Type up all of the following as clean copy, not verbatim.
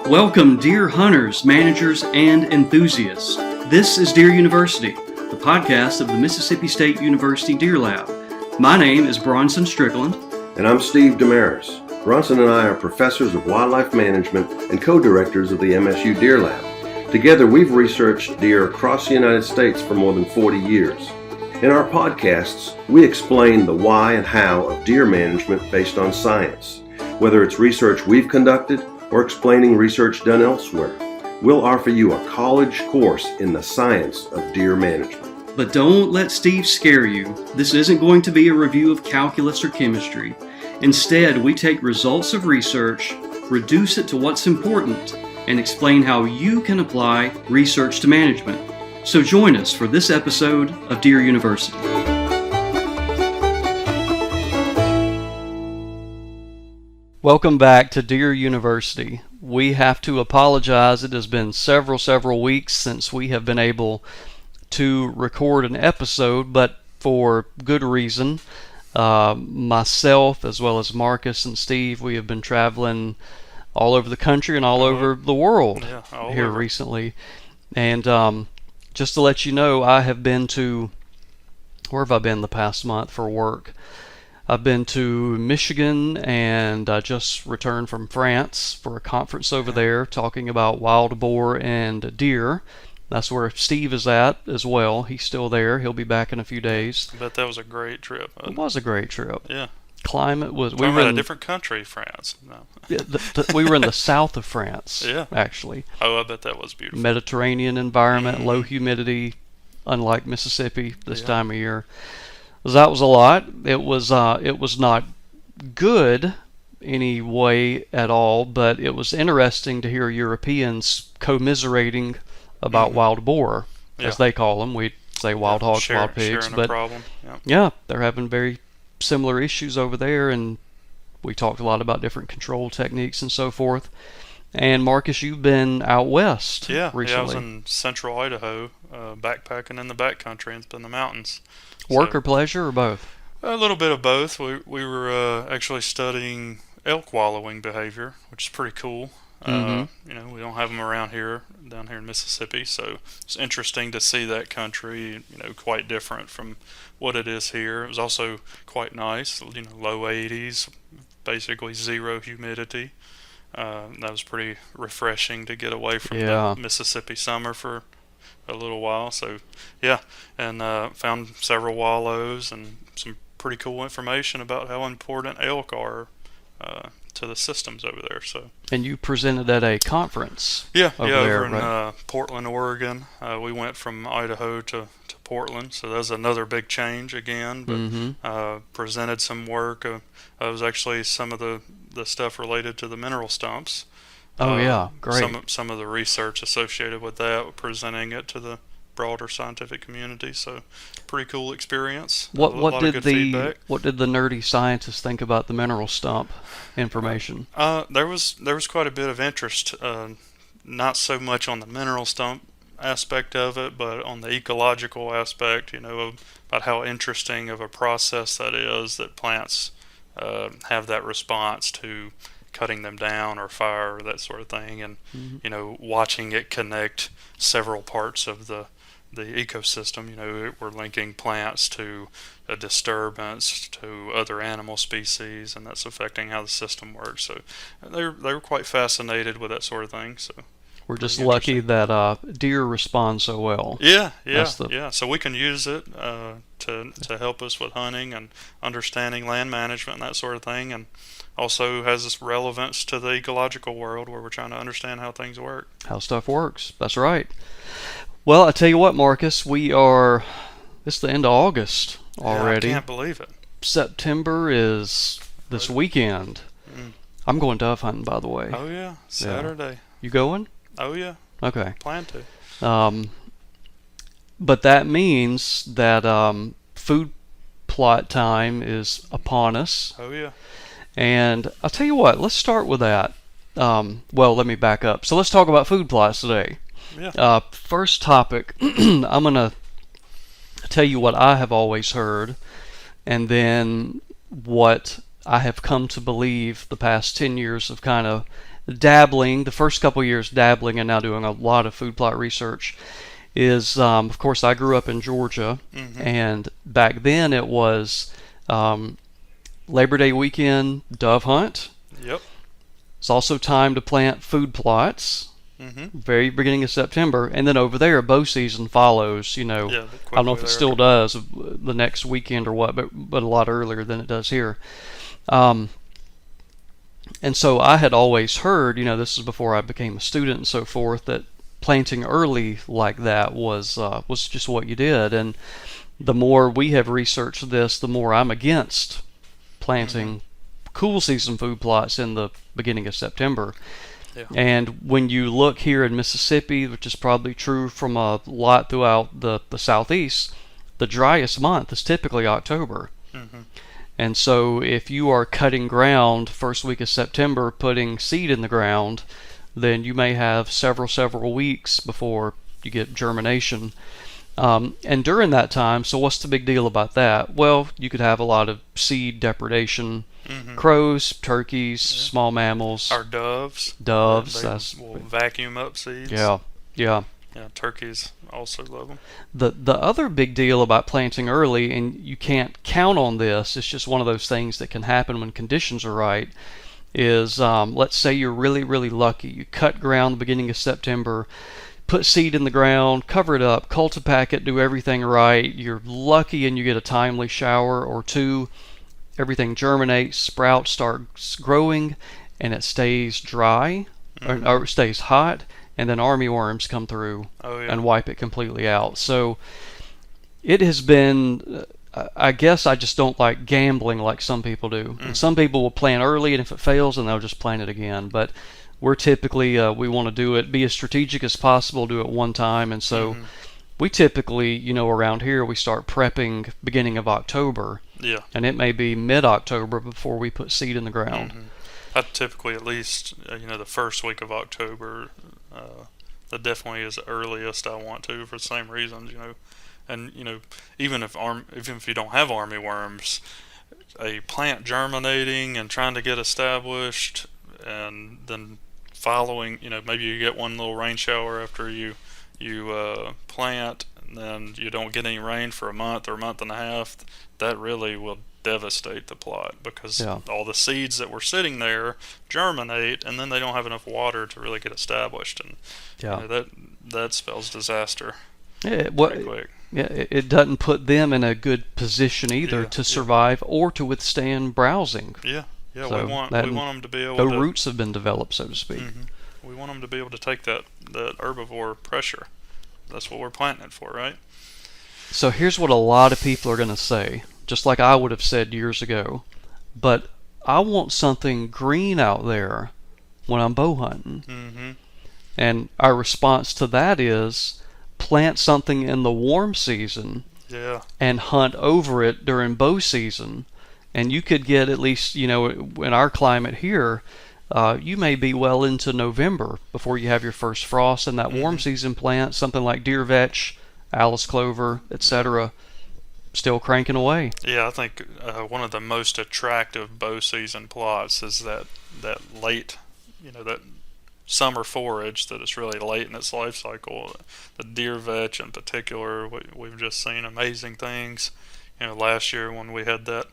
Welcome, deer hunters, managers, and enthusiasts. This is Deer University, the podcast of the Mississippi State University Deer Lab. My name is Bronson Strickland. And I'm Steve Damaris. Bronson and I are professors of wildlife management and co-directors of the MSU Deer Lab. Together, we've researched deer across the United States for more than 40 years. In our podcasts, we explain the why and how of deer management based on science. Whether it's research we've conducted or explaining research done elsewhere, we'll offer you a college course in the science of deer management. But don't let Steve scare you. This isn't going to be a review of calculus or chemistry. Instead, we take results of research, reduce it to what's important, and explain how you can apply research to management. So join us for this episode of Deer University. Welcome back to Deer University. We have to apologize. It has been several weeks since we have been able to record an episode, but for good reason. Myself, as well as Marcus and Steve, we have been traveling all over the country and all over the world here recently. And just to let you know, I have been to, where have I been the past month for work? I've been to Michigan, and I just returned from France for a conference over there talking about wild boar and deer. That's where Steve is at as well. He's still there. He'll be back in a few days. I bet that was a great trip. It was a great trip. Yeah. Climate was... We were in a different country, France. No. We were in the south of France, yeah, actually. Oh, I bet that was beautiful. Mediterranean environment, low humidity, unlike Mississippi this time of year. That was a lot. It was not good any way at all, but it was interesting to hear Europeans commiserating about wild boar, as they call them. We say wild hogs, wild pigs, but they're having very similar issues over there, and we talked a lot about different control techniques and so forth. And Marcus, you've been out west recently. Yeah, I was in central Idaho, backpacking in the backcountry and in the mountains. Work or pleasure, or both? A little bit of both. We were actually studying elk wallowing behavior, which is pretty cool. We don't have them around here, down here in Mississippi, so it's interesting to see that country, quite different from what it is here. It was also quite nice, low 80s, basically zero humidity. That was pretty refreshing to get away from the Mississippi summer for a little while. So and found several wallows and some pretty cool information about how important elk are to the systems over there. So. And you presented at a conference. Over in Portland, Oregon. We went from Idaho to Portland, so that was another big change again. But presented some work. It was actually some of the stuff related to the mineral stumps. Great. Some of the research associated with that, presenting it to the broader scientific community. So pretty cool experience. What did the nerdy scientists think about the mineral stump information? There was quite a bit of interest, not so much on the mineral stump aspect of it, but on the ecological aspect, about how interesting of a process that is, that plants have that response to cutting them down or fire or that sort of thing, and watching it connect several parts of the ecosystem. We're linking plants to a disturbance to other animal species, and that's affecting how the system works. So they were quite fascinated with that sort of thing. So we're just lucky that deer respond so well. So we can use it to help us with hunting and understanding land management and that sort of thing, and also has this relevance to the ecological world where we're trying to understand how things work. How stuff works. That's right. Well, I tell you what, Marcus, it's the end of August already. I can't believe it. September is this weekend. I'm going dove hunting, by the way. Oh yeah, Saturday. Yeah. You going? Oh yeah. Okay. Plan to. But that means that food plot time is upon us. Oh yeah. And I'll tell you what, let's start with that. Let me back up. So let's talk about food plots today. Yeah. First topic, I'm going to tell you what I have always heard, and then what I have come to believe the past 10 years of kind of dabbling, the first couple years dabbling, and now doing a lot of food plot research, is, of course, I grew up in Georgia, and back then it was Labor Day weekend dove hunt. Yep. It's also time to plant food plots, very beginning of September, and then over there bow season follows. Yeah, I don't know if it still does the next weekend or what, but a lot earlier than it does here. And so I had always heard, this is before I became a student and so forth, that planting early like that was just what you did. And the more we have researched this, the more I'm against planting cool season food plots in the beginning of September. Yeah. And when you look here in Mississippi, which is probably true from a lot throughout the southeast, the driest month is typically October. And so if you are cutting ground first week of September, putting seed in the ground, then you may have several weeks before you get germination. And during that time, so what's the big deal about that? Well, you could have a lot of seed depredation. Crows, turkeys, small mammals. Our doves. They will vacuum up seeds. Yeah. Yeah, turkeys also love them. The other big deal about planting early, and you can't count on this, it's just one of those things that can happen when conditions are right, is let's say you're really, really lucky. You cut ground the beginning of September, put seed in the ground, cover it up, cultipack it, do everything right. You're lucky and you get a timely shower or two. Everything germinates, sprouts, starts growing, and it stays dry, or it stays hot, and then army worms come through and wipe it completely out. So it has been, I guess I just don't like gambling like some people do. And some people will plant early, and if it fails, then they'll just plant it again. But we're typically, we want to do it, be as strategic as possible, do it one time. And so we typically, around here, we start prepping beginning of October. Yeah. And it may be mid-October before we put seed in the ground. I typically at least, the first week of October, that definitely is the earliest I want to, for the same reasons, And, even if you don't have army worms, a plant germinating and trying to get established, and then following, maybe you get one little rain shower after you plant, and then you don't get any rain for a month or a month and a half, that really will devastate the plot, because all the seeds that were sitting there germinate, and then they don't have enough water to really get established, and that spells disaster pretty quick. Yeah, it doesn't put them in a good position either to survive or to withstand browsing. Yeah, So we want them to be able the to. roots have been developed, so to speak. We want them to be able to take that herbivore pressure. That's what we're planting it for, right? So here's what a lot of people are going to say, just like I would have said years ago. But I want something green out there when I'm bow hunting. And our response to that is plant something in the warm season and hunt over it during bow season. And you could get at least, in our climate here, you may be well into November before you have your first frost, and that warm season plant, something like deer vetch, Alice clover, etc., still cranking away. Yeah, I think one of the most attractive bow season plots is that late, that summer forage that is really late in its life cycle. The deer vetch in particular, we've just seen amazing things. Last year when we had that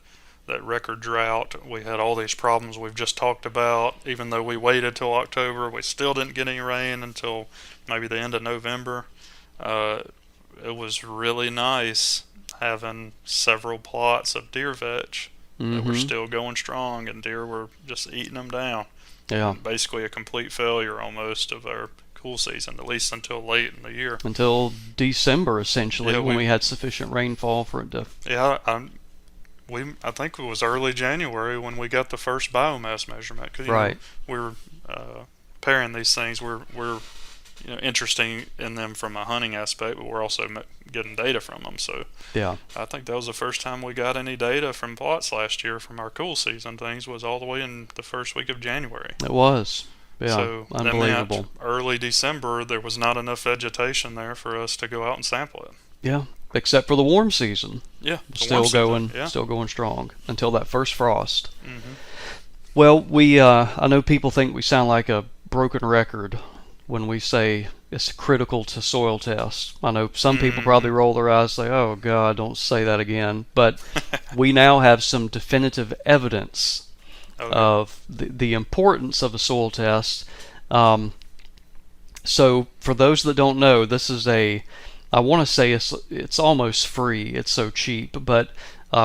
record drought, we had all these problems we've just talked about. Even though we waited till October, we still didn't get any rain until maybe the end of November. It was really nice having several plots of deer vetch that were still going strong, and deer were just eating them down. Yeah. Basically a complete failure almost of our cool season, at least until late in the year. Until December, essentially, when we had sufficient rainfall for it to... Yeah, I think it was early January when we got the first biomass measurement. Cause, we're pairing these things. We're interesting in them from a hunting aspect, but we're also getting data from them. So I think that was the first time we got any data from plots last year from our cool season things, was all the way in the first week of January. It was. Yeah, so unbelievable. That meant early December, there was not enough vegetation there for us to go out and sample it. Yeah, except for the warm season. Yeah, still going strong until that first frost. Well, I know people think we sound like a broken record when we say it's critical to soil tests. I know some people probably roll their eyes and say, oh, God, don't say that again. But we now have some definitive evidence of the importance of a soil test. So for those that don't know, this is I want to say it's almost free. It's so cheap, but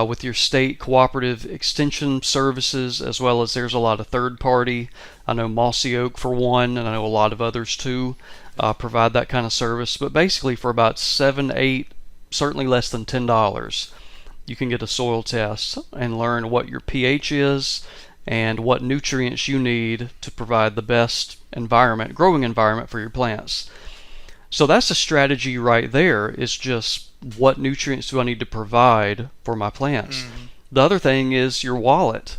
with your state cooperative extension services, as well as there's a lot of third party. I know Mossy Oak for one, and I know a lot of others too, provide that kind of service. But basically for about 7, 8, certainly less than $10, you can get a soil test and learn what your pH is and what nutrients you need to provide the best growing environment for your plants. So that's a strategy right there, is just what nutrients do I need to provide for my plants. The other thing is your wallet.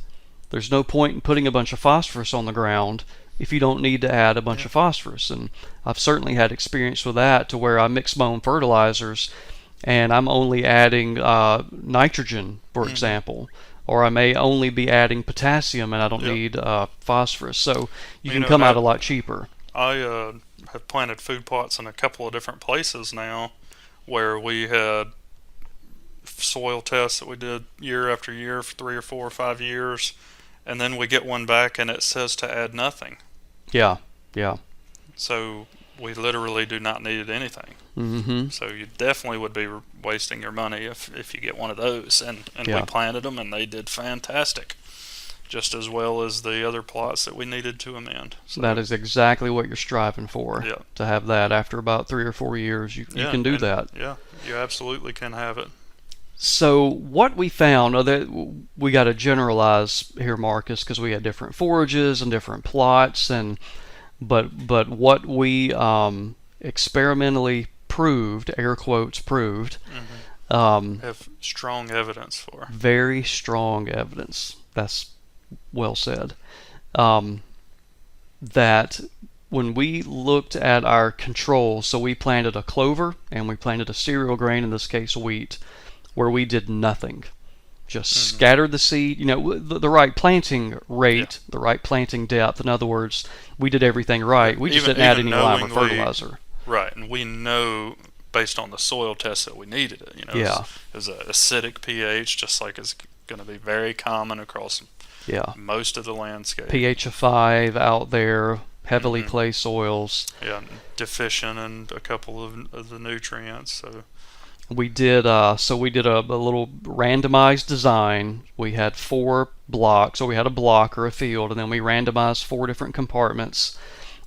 There's no point in putting a bunch of phosphorus on the ground if you don't need to add a bunch of phosphorus. And I've certainly had experience with that, to where I mix my own fertilizers and I'm only adding nitrogen, for example, or I may only be adding potassium and I don't need phosphorus. So you can come out a lot cheaper. I have planted food plots in a couple of different places now where we had soil tests that we did year after year for 3 or 4 or 5 years, and then we get one back and it says to add nothing. Yeah. So we literally do not need anything. So you definitely would be wasting your money if you get one of those. And we planted them and they did fantastic, just as well as the other plots that we needed to amend. So that is exactly what you're striving for, to have that after about 3 or 4 years. You can do that. Yeah, you absolutely can have it. So what we found, we got to generalize here, Marcus, because we had different forages and different plots, but what we experimentally proved, air quotes proved, have strong evidence for. Very strong evidence. That's well said. That when we looked at our controls, so we planted a clover and we planted a cereal grain, in this case wheat, where we did nothing. Just scattered the seed, the right planting rate, the right planting depth. In other words, we did everything right. We just didn't add any lime or fertilizer. Right, and we know based on the soil test that we needed it. It was an acidic pH, just like it's going to be very common across most of the landscape. pH of 5 out there, heavily clay soils. Yeah, deficient in a couple of the nutrients. So we did a little randomized design. We had 4 blocks, so we had a block or a field, and then we randomized 4 different compartments.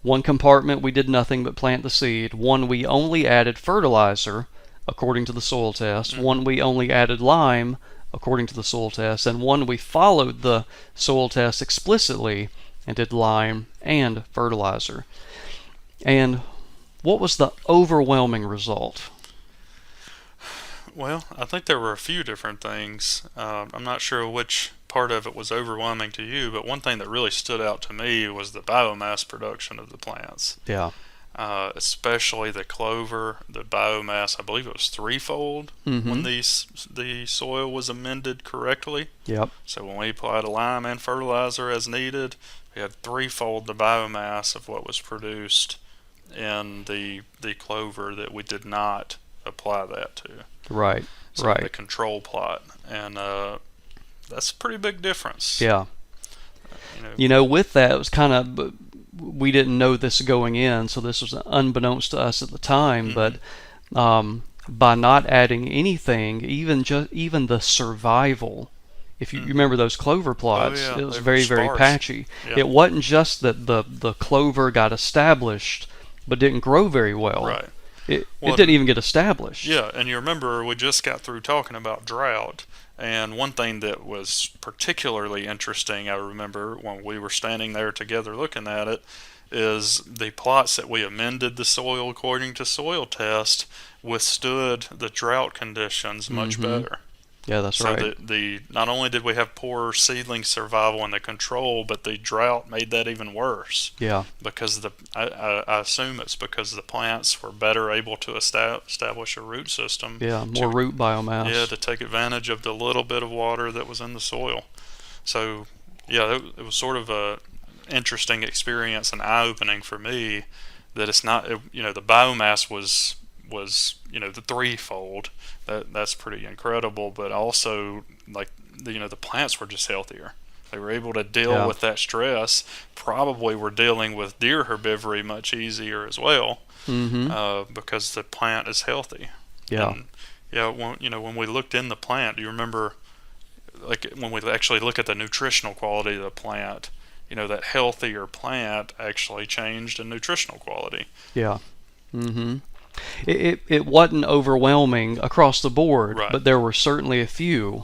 One compartment we did nothing but plant the seed. One we only added fertilizer according to the soil test. One we only added lime according to the soil test, and one we followed the soil test explicitly and did lime and fertilizer. And what was the overwhelming result? Well, I think there were a few different things. I'm not sure which part of it was overwhelming to you, but one thing that really stood out to me was the biomass production of the plants. Yeah. Especially the clover, the biomass, I believe it was threefold when the soil was amended correctly. Yep. So when we applied a lime and fertilizer as needed, we had threefold the biomass of what was produced in the clover that we did not apply that to. Right. So the control plot, and that's a pretty big difference. Yeah. With that, it was kind of, we didn't know this going in, so this was unbeknownst to us at the time. But by not adding anything, even the survival, if you remember those clover plots, it was very, very patchy. Yeah. It wasn't just that the clover got established, but didn't grow very well. Right. It didn't even get established. Yeah, and you remember we just got through talking about drought, and one thing that was particularly interesting, I remember when we were standing there together looking at it, is the plots that we amended the soil according to soil test withstood the drought conditions much better. Yeah, that's right. So the not only did we have poor seedling survival in the control, but the drought made that even worse. Yeah. Because I assume it's because the plants were better able to establish a root system. Yeah, more root biomass. Yeah, to take advantage of the little bit of water that was in the soil. So Yeah, it was sort of a interesting experience and eye-opening for me that it's not, the biomass was the threefold. That's pretty incredible, but also like the plants were just healthier. They were able to deal with that stress. Probably were dealing with deer herbivory much easier as well, because the plant is healthy. Yeah. And, yeah, when we looked in the plant, do you remember, like when we actually look at the nutritional quality of the plant, that healthier plant actually changed in nutritional quality. Yeah. It wasn't overwhelming across the board, Right. but there were certainly a few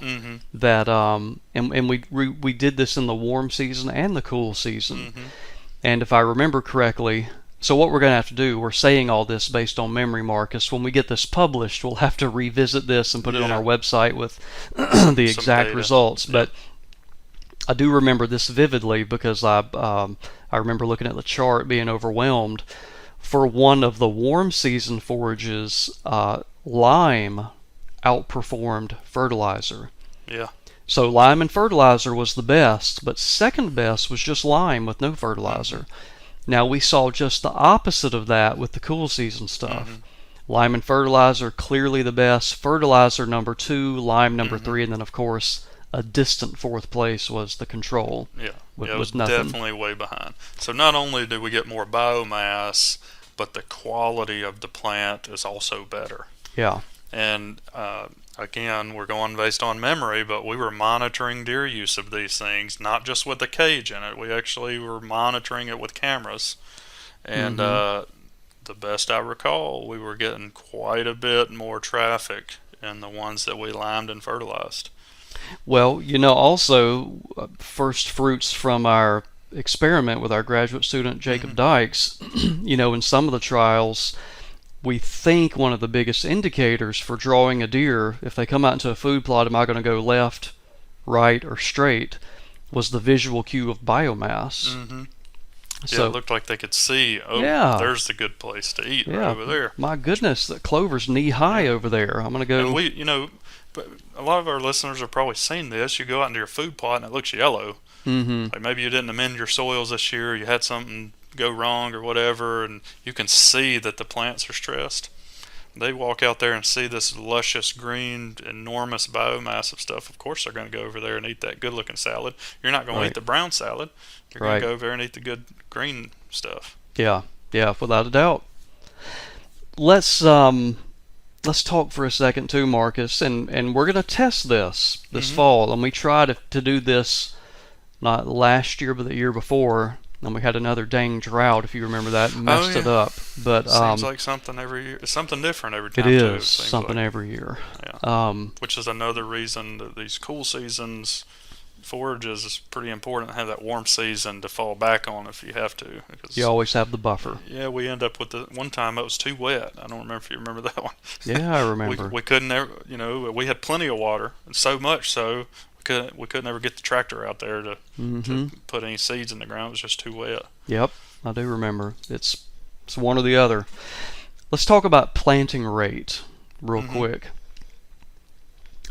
that and we did this in the warm season and the cool season. And if I remember correctly, so what we're going to have to do, we're saying all this based on memory, Marcus. When we get this published, we'll have to revisit this and put it on our website with the exact data. results. But I do remember this vividly because I remember looking at the chart being overwhelmed. For one of the warm season forages, lime outperformed fertilizer. Yeah. So lime and fertilizer was the best, but second best was just lime with no fertilizer. Now we saw just the opposite of that with the cool season stuff. Lime and fertilizer clearly the best. Fertilizer number 2, lime number 3, and then of course a distant fourth place was the control. Yeah. With it was nothing. definitely way behind. So not only did we get more biomass, but the quality of the plant is also better. Yeah. And again, we're going based on memory, but we were monitoring deer use of these things, not just with the cage in it. We actually were monitoring it with cameras. And the best I recall, we were getting quite a bit more traffic in the ones that we limed and fertilized. Well, also first fruits from our experiment with our graduate student Jacob Dykes, in some of the trials, we think one of the biggest indicators for drawing a deer, if they come out into a food plot, am I going to go left, right, or straight, was the visual cue of biomass. So it looked like they could see, there's the good place to eat right over there. My goodness, the clover's knee high over there. I'm going to go. And we, but a lot of our listeners have probably seen this. You go out into your food plot and it looks yellow. Like maybe you didn't amend your soils this year, you had something go wrong or whatever, and you can see that the plants are stressed. They walk out there and see this luscious green, enormous biomass of stuff. Of course they're going to go over there and eat that good looking salad. You're not going to eat the brown salad. You're going to go over there and eat the good green stuff. Yeah, without a doubt. Let's talk for a second too, Marcus, and we're going to test this fall, and we tried to do this not last year but the year before, and we had another dang drought, if you remember that, and messed it up. But seems like something every year. It's something different every time. It is too, something every year. Yeah. Which is another reason that these cool seasons forages is pretty important to have that warm season to fall back on if you have to. Because you always have the buffer. Yeah, we end up with one time it was too wet. I don't remember if you remember that one. Yeah, I remember. we couldn't ever, we had plenty of water, and so much so we couldn't ever get the tractor out there to put any seeds in the ground. It was just too wet. Yep, I do remember. It's one or the other. Let's talk about planting rate real quick.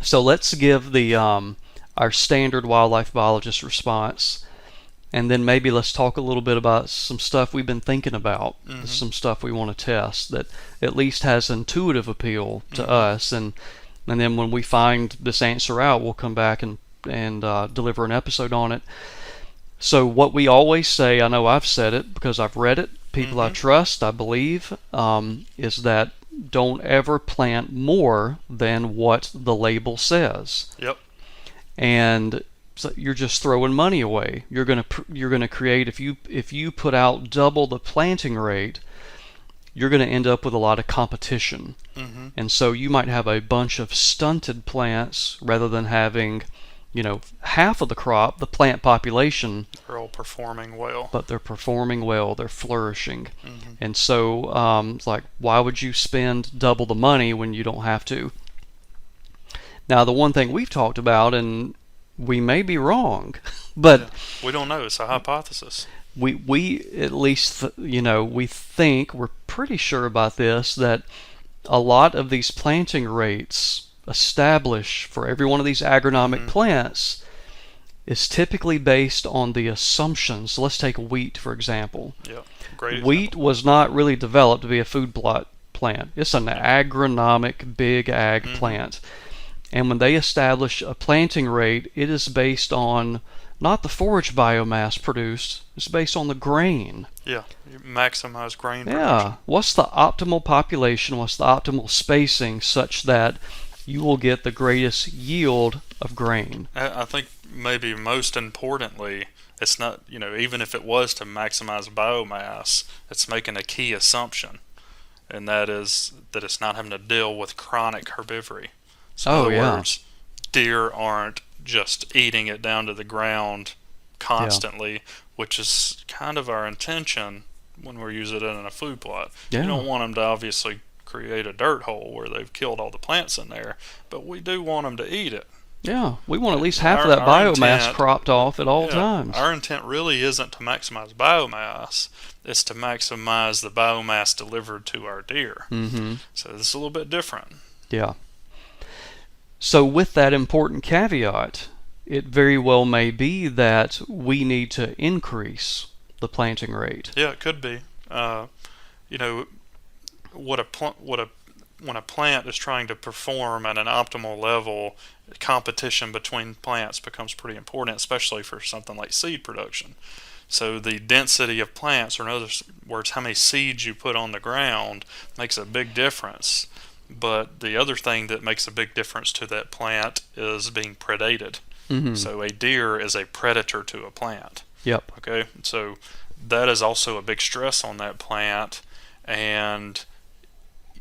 So let's give the our standard wildlife biologist response, and then maybe let's talk a little bit about some stuff we've been thinking about, some stuff we want to test that at least has intuitive appeal to us, and then when we find this answer out, we'll come back and deliver an episode on it. So what we always say, I know I've said it because I've read it, people I trust, I believe, is that don't ever plant more than what the label says. Yep. And so you're just throwing money away. You're gonna create, if you put out double the planting rate, you're going to end up with a lot of competition. And so you might have a bunch of stunted plants rather than having, half of the crop, the plant population. They're all performing well. But they're performing well. They're flourishing. And so it's like, why would you spend double the money when you don't have to? Now, the one thing we've talked about, and we may be wrong, but we don't know. It's a hypothesis. We at least, we think, we're pretty sure about this, that a lot of these planting rates establish for every one of these agronomic plants is typically based on the assumptions. So let's take wheat, for example. Yeah, great Wheat example. was not really developed to be a food plot plant. It's an agronomic, big ag plant. And when they establish a planting rate, it is based on not the forage biomass produced, it's based on the grain. Yeah, you maximize grain Yeah. production. What's the optimal population? What's the optimal spacing such that you will get the greatest yield of grain? I think maybe most importantly, it's not, even if it was to maximize biomass, it's making a key assumption, and that is that it's not having to deal with chronic herbivory. So in other words, deer aren't just eating it down to the ground constantly, which is kind of our intention when we're using it in a food plot. You don't want them to obviously create a dirt hole where they've killed all the plants in there, but we do want them to eat it. Yeah, we want at least half of that biomass cropped off at all times. Our intent really isn't to maximize biomass, it's to maximize the biomass delivered to our deer. So this is a little bit different. Yeah. So with that important caveat, it very well may be that we need to increase the planting rate. Yeah, it could be. When a plant is trying to perform at an optimal level, competition between plants becomes pretty important, especially for something like seed production. So the density of plants, or in other words, how many seeds you put on the ground, makes a big difference. But the other thing that makes a big difference to that plant is being predated. So a deer is a predator to a plant. Yep. Okay, so that is also a big stress on that plant. And,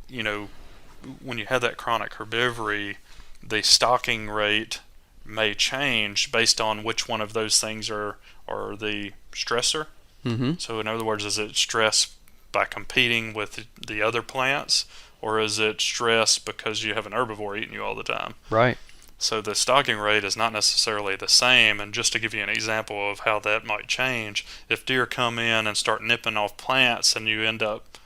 when you have that chronic herbivory, the stocking rate may change based on which one of those things are the stressor. So in other words, is it stress by competing with the other plants, or is it stress because you have an herbivore eating you all the time? Right. So the stocking rate is not necessarily the same. And just to give you an example of how that might change, if deer come in and start nipping off plants and you end up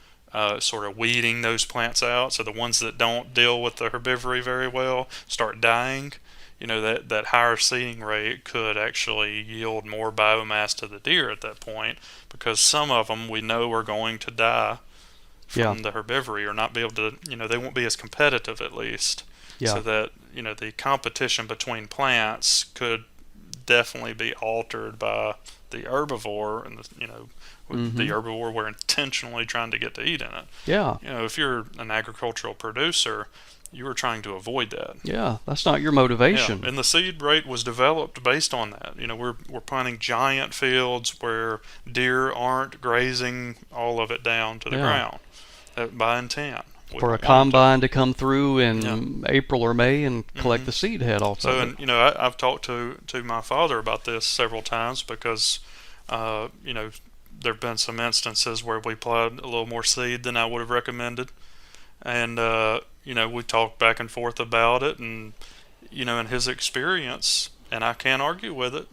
sort of weeding those plants out, so the ones that don't deal with the herbivory very well start dying, that higher seeding rate could actually yield more biomass to the deer at that point, because some of them we know are going to die from the herbivory, or not be able to, they won't be as competitive at least. So that, the competition between plants could definitely be altered by the herbivore, and the herbivore we're intentionally trying to get to eat in it. Yeah. If you're an agricultural producer, you were trying to avoid that. Yeah, that's not your motivation. Yeah. And the seed rate was developed based on that. We're planting giant fields where deer aren't grazing all of it down to the ground by intent. For a combine to come through in April or May and collect the seed head off of it. And I've talked to my father about this several times, because there have been some instances where we plowed a little more seed than I would have recommended, and we talked back and forth about it, and in his experience, and I can't argue with it,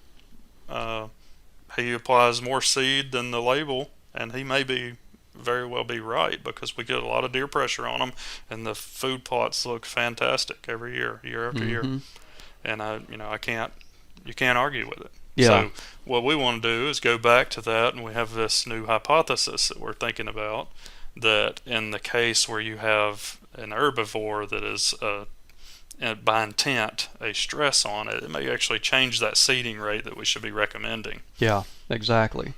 he applies more seed than the label, and he may very well be right, because we get a lot of deer pressure on them, and the food plots look fantastic every year after year, and you can't argue with it. So what we want to do is go back to that, and we have this new hypothesis that we're thinking about, that in the case where you have an herbivore that is by intent a stress on it, it may actually change that seeding rate that we should be recommending. Yeah, exactly.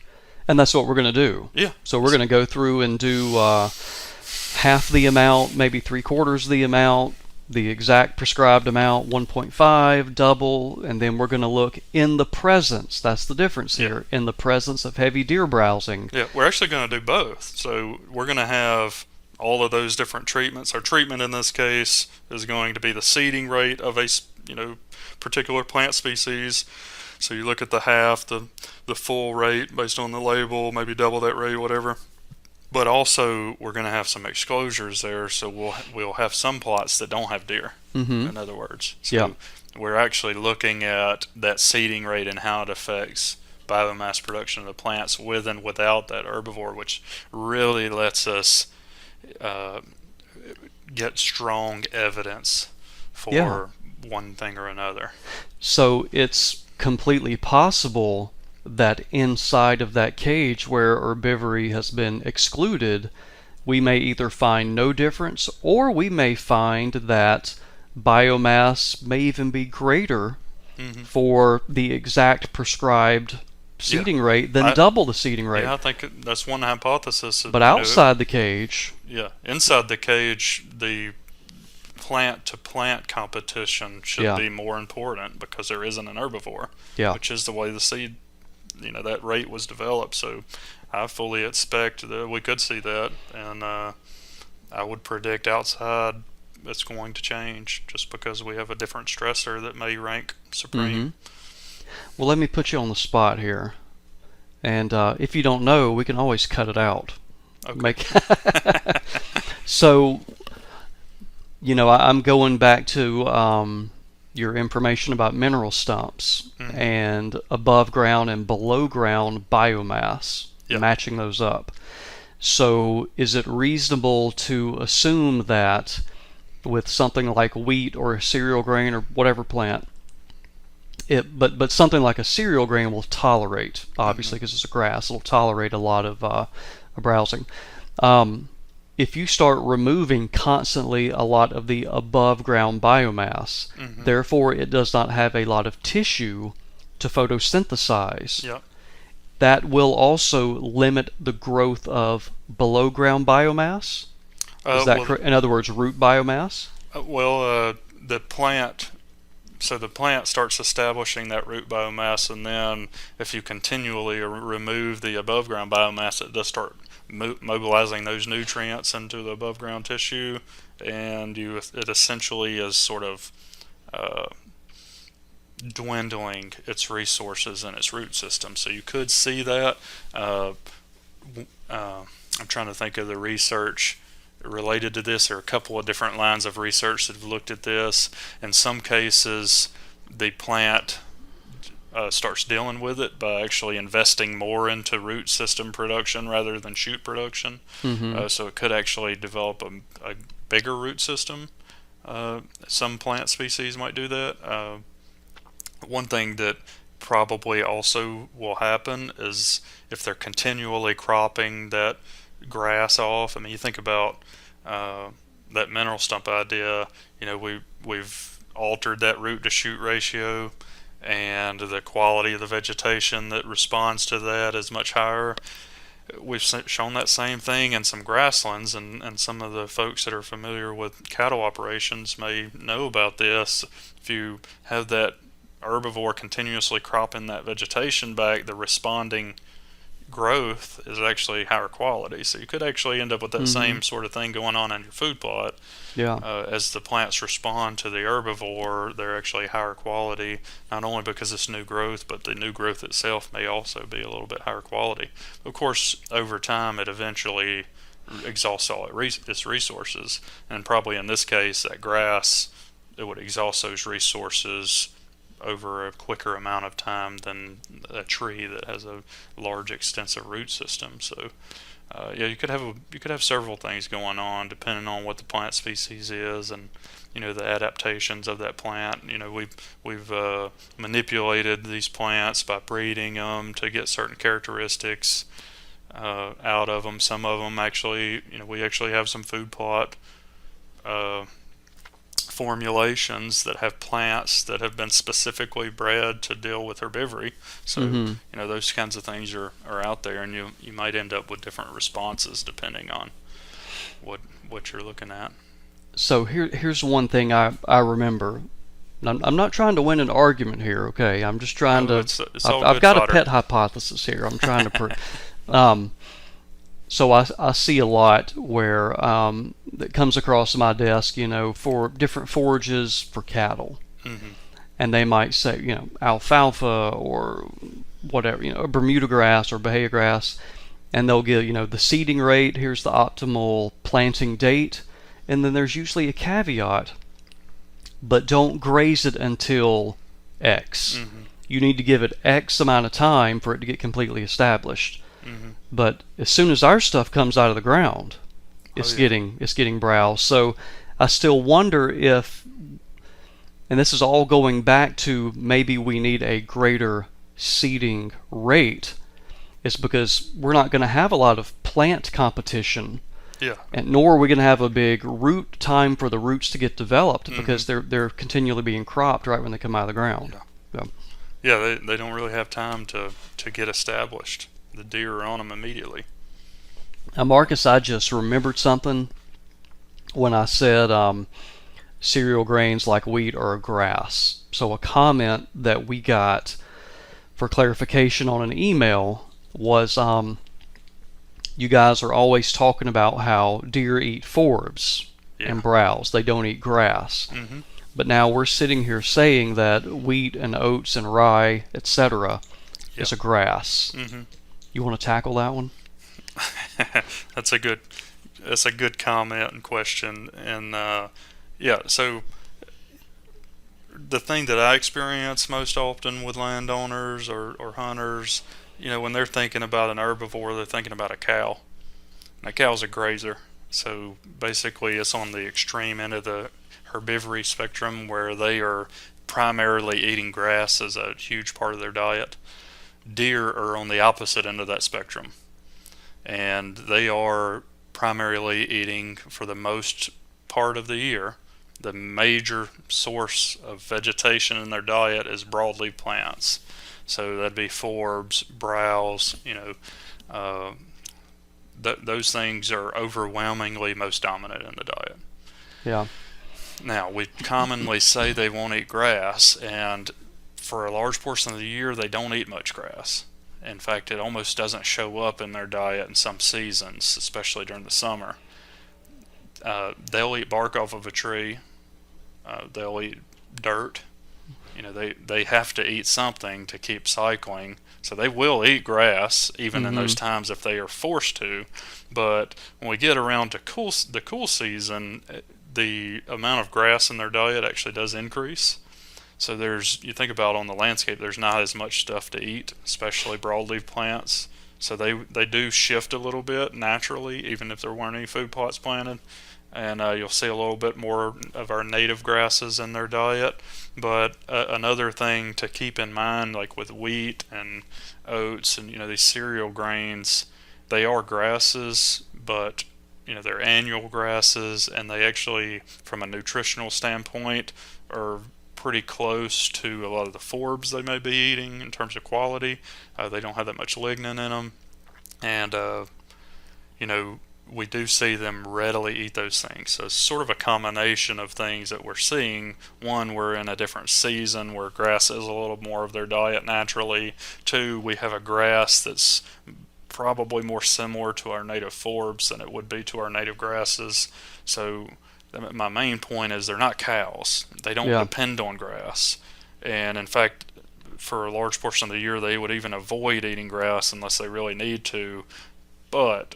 And that's what we're going to do. Yeah. So we're going to go through and do half the amount, maybe 3/4 the amount, the exact prescribed amount, 1.5, double, and then we're going to look in the presence. That's the difference here. In the presence of heavy deer browsing. Yeah, we're actually going to do both. So we're going to have all of those different treatments. Our treatment in this case is going to be the seeding rate of a particular plant species. So you look at the half, the full rate based on the label, maybe double that rate, whatever. But also we're going to have some exclosures there, so we'll have some plots that don't have deer. In other words, so we're actually looking at that seeding rate and how it affects biomass production of the plants with and without that herbivore, which really lets us get strong evidence for one thing or another. So it's completely possible that inside of that cage where herbivory has been excluded, we may either find no difference, or we may find that biomass may even be greater for the exact prescribed seeding rate than double the seeding rate. Yeah, I think that's one hypothesis. But outside the cage... Yeah, inside the cage, the plant-to-plant competition should be more important because there isn't an herbivore, which is the way the seed, that rate was developed. So I fully expect that we could see that, and I would predict outside it's going to change just because we have a different stressor that may rank supreme. Well, let me put you on the spot here, and if you don't know, we can always cut it out. Okay. So, I'm going back to your information about mineral stumps and above ground and below ground biomass, matching those up. So is it reasonable to assume that with something like wheat or a cereal grain or whatever plant, but something like a cereal grain will tolerate, obviously because it's a grass, it'll tolerate a lot of browsing. If you start removing constantly a lot of the above ground biomass, therefore it does not have a lot of tissue to photosynthesize, that will also limit the growth of below ground biomass? Is that correct? In other words, root biomass? The plant starts establishing that root biomass, and then if you continually remove the above ground biomass, it does start mobilizing those nutrients into the above ground tissue, and it essentially is sort of dwindling its resources in its root system. So you could see that. I'm trying to think of the research related to this. There are a couple of different lines of research that have looked at this. In some cases, the plant starts dealing with it by actually investing more into root system production rather than shoot production. So it could actually develop a bigger root system. Some plant species might do that. One thing that probably also will happen is if they're continually cropping that grass off. I mean, you think about that mineral stump idea. We've altered that root to shoot ratio, and the quality of the vegetation that responds to that is much higher. We've shown that same thing in some grasslands, and some of the folks that are familiar with cattle operations may know about this. If you have that herbivore continuously cropping that vegetation back, the responding growth is actually higher quality. So you could actually end up with that same sort of thing going on in your food plot. As the plants respond to the herbivore, they're actually higher quality, not only because it's new growth, but the new growth itself may also be a little bit higher quality. Of course, over time, it eventually exhausts all its resources, and probably in this case, that grass, it would exhaust those resources over a quicker amount of time than a tree that has a large, extensive root system. So, you could have several things going on depending on what the plant species is, and the adaptations of that plant. We've manipulated these plants by breeding them to get certain characteristics out of them. Some of them actually, we actually have some food plot formulations that have plants that have been specifically bred to deal with herbivory. So those kinds of things are out there, and you might end up with different responses depending on what you're looking at. So here's one thing I remember. I'm not trying to win an argument here, okay? I'm just trying to. I've got a pet hypothesis here. I'm trying to. So I see a lot where that comes across my desk, for different forages for cattle, and they might say, alfalfa or whatever, Bermuda grass or Bahia grass, and they'll give, the seeding rate. Here's the optimal planting date, and then there's usually a caveat, but don't graze it until X. You need to give it X amount of time for it to get completely established. But as soon as our stuff comes out of the ground, it's getting browsed. So I still wonder if, And this is all going back to maybe we need a greater seeding rate, is because we're not going to have a lot of plant competition. Yeah. And nor are we going to have a big root time for the roots to get developed, because they're continually being cropped right when they come out of the ground. Yeah. So. Yeah, they don't really have time to get established. The deer are on them immediately. Now, Marcus, I just remembered something when I said cereal grains like wheat are a grass. So a comment that we got for clarification on an email was you guys are always talking about how deer eat forbs and browse. They don't eat grass. Mm-hmm. But now we're sitting here saying that wheat and oats and rye, etc., is a grass. Mm-hmm. You want to tackle that one? That's a good comment and question. And so the thing that I experience most often with landowners or hunters, when they're thinking about an herbivore, they're thinking about a cow. And a cow's a grazer. So basically it's on the extreme end of the herbivory spectrum, where they are primarily eating grass as a huge part of their diet. Deer are on the opposite end of that spectrum, and they are primarily eating, for the most part of the year, the major source of vegetation in their diet is broadleaf plants. So that'd be forbs, browse, those things are overwhelmingly most dominant in the diet. Yeah. Now, we commonly say they won't eat grass, and for a large portion of the year, they don't eat much grass. In fact, it almost doesn't show up in their diet in some seasons, especially during the summer. They'll eat bark off of a tree. They'll eat dirt. They have to eat something to keep cycling. So they will eat grass, even in those times if they are forced to. But when we get around to the cool season, the amount of grass in their diet actually does increase. So you think about on the landscape, there's not as much stuff to eat, especially broadleaf plants. So they do shift a little bit naturally, even if there weren't any food plots planted. And you'll see a little bit more of our native grasses in their diet. But another thing to keep in mind, like with wheat and oats and these cereal grains, they are grasses, but they're annual grasses, and they actually, from a nutritional standpoint, are pretty close to a lot of the forbs they may be eating in terms of quality. They don't have that much lignin in them, and we do see them readily eat those things. So it's sort of a combination of things that we're seeing. One, we're in a different season where grass is a little more of their diet naturally. Two, we have a grass that's probably more similar to our native forbs than it would be to our native grasses. So my main point is they're not cows. They don't depend on grass. And in fact, for a large portion of the year, they would even avoid eating grass unless they really need to. But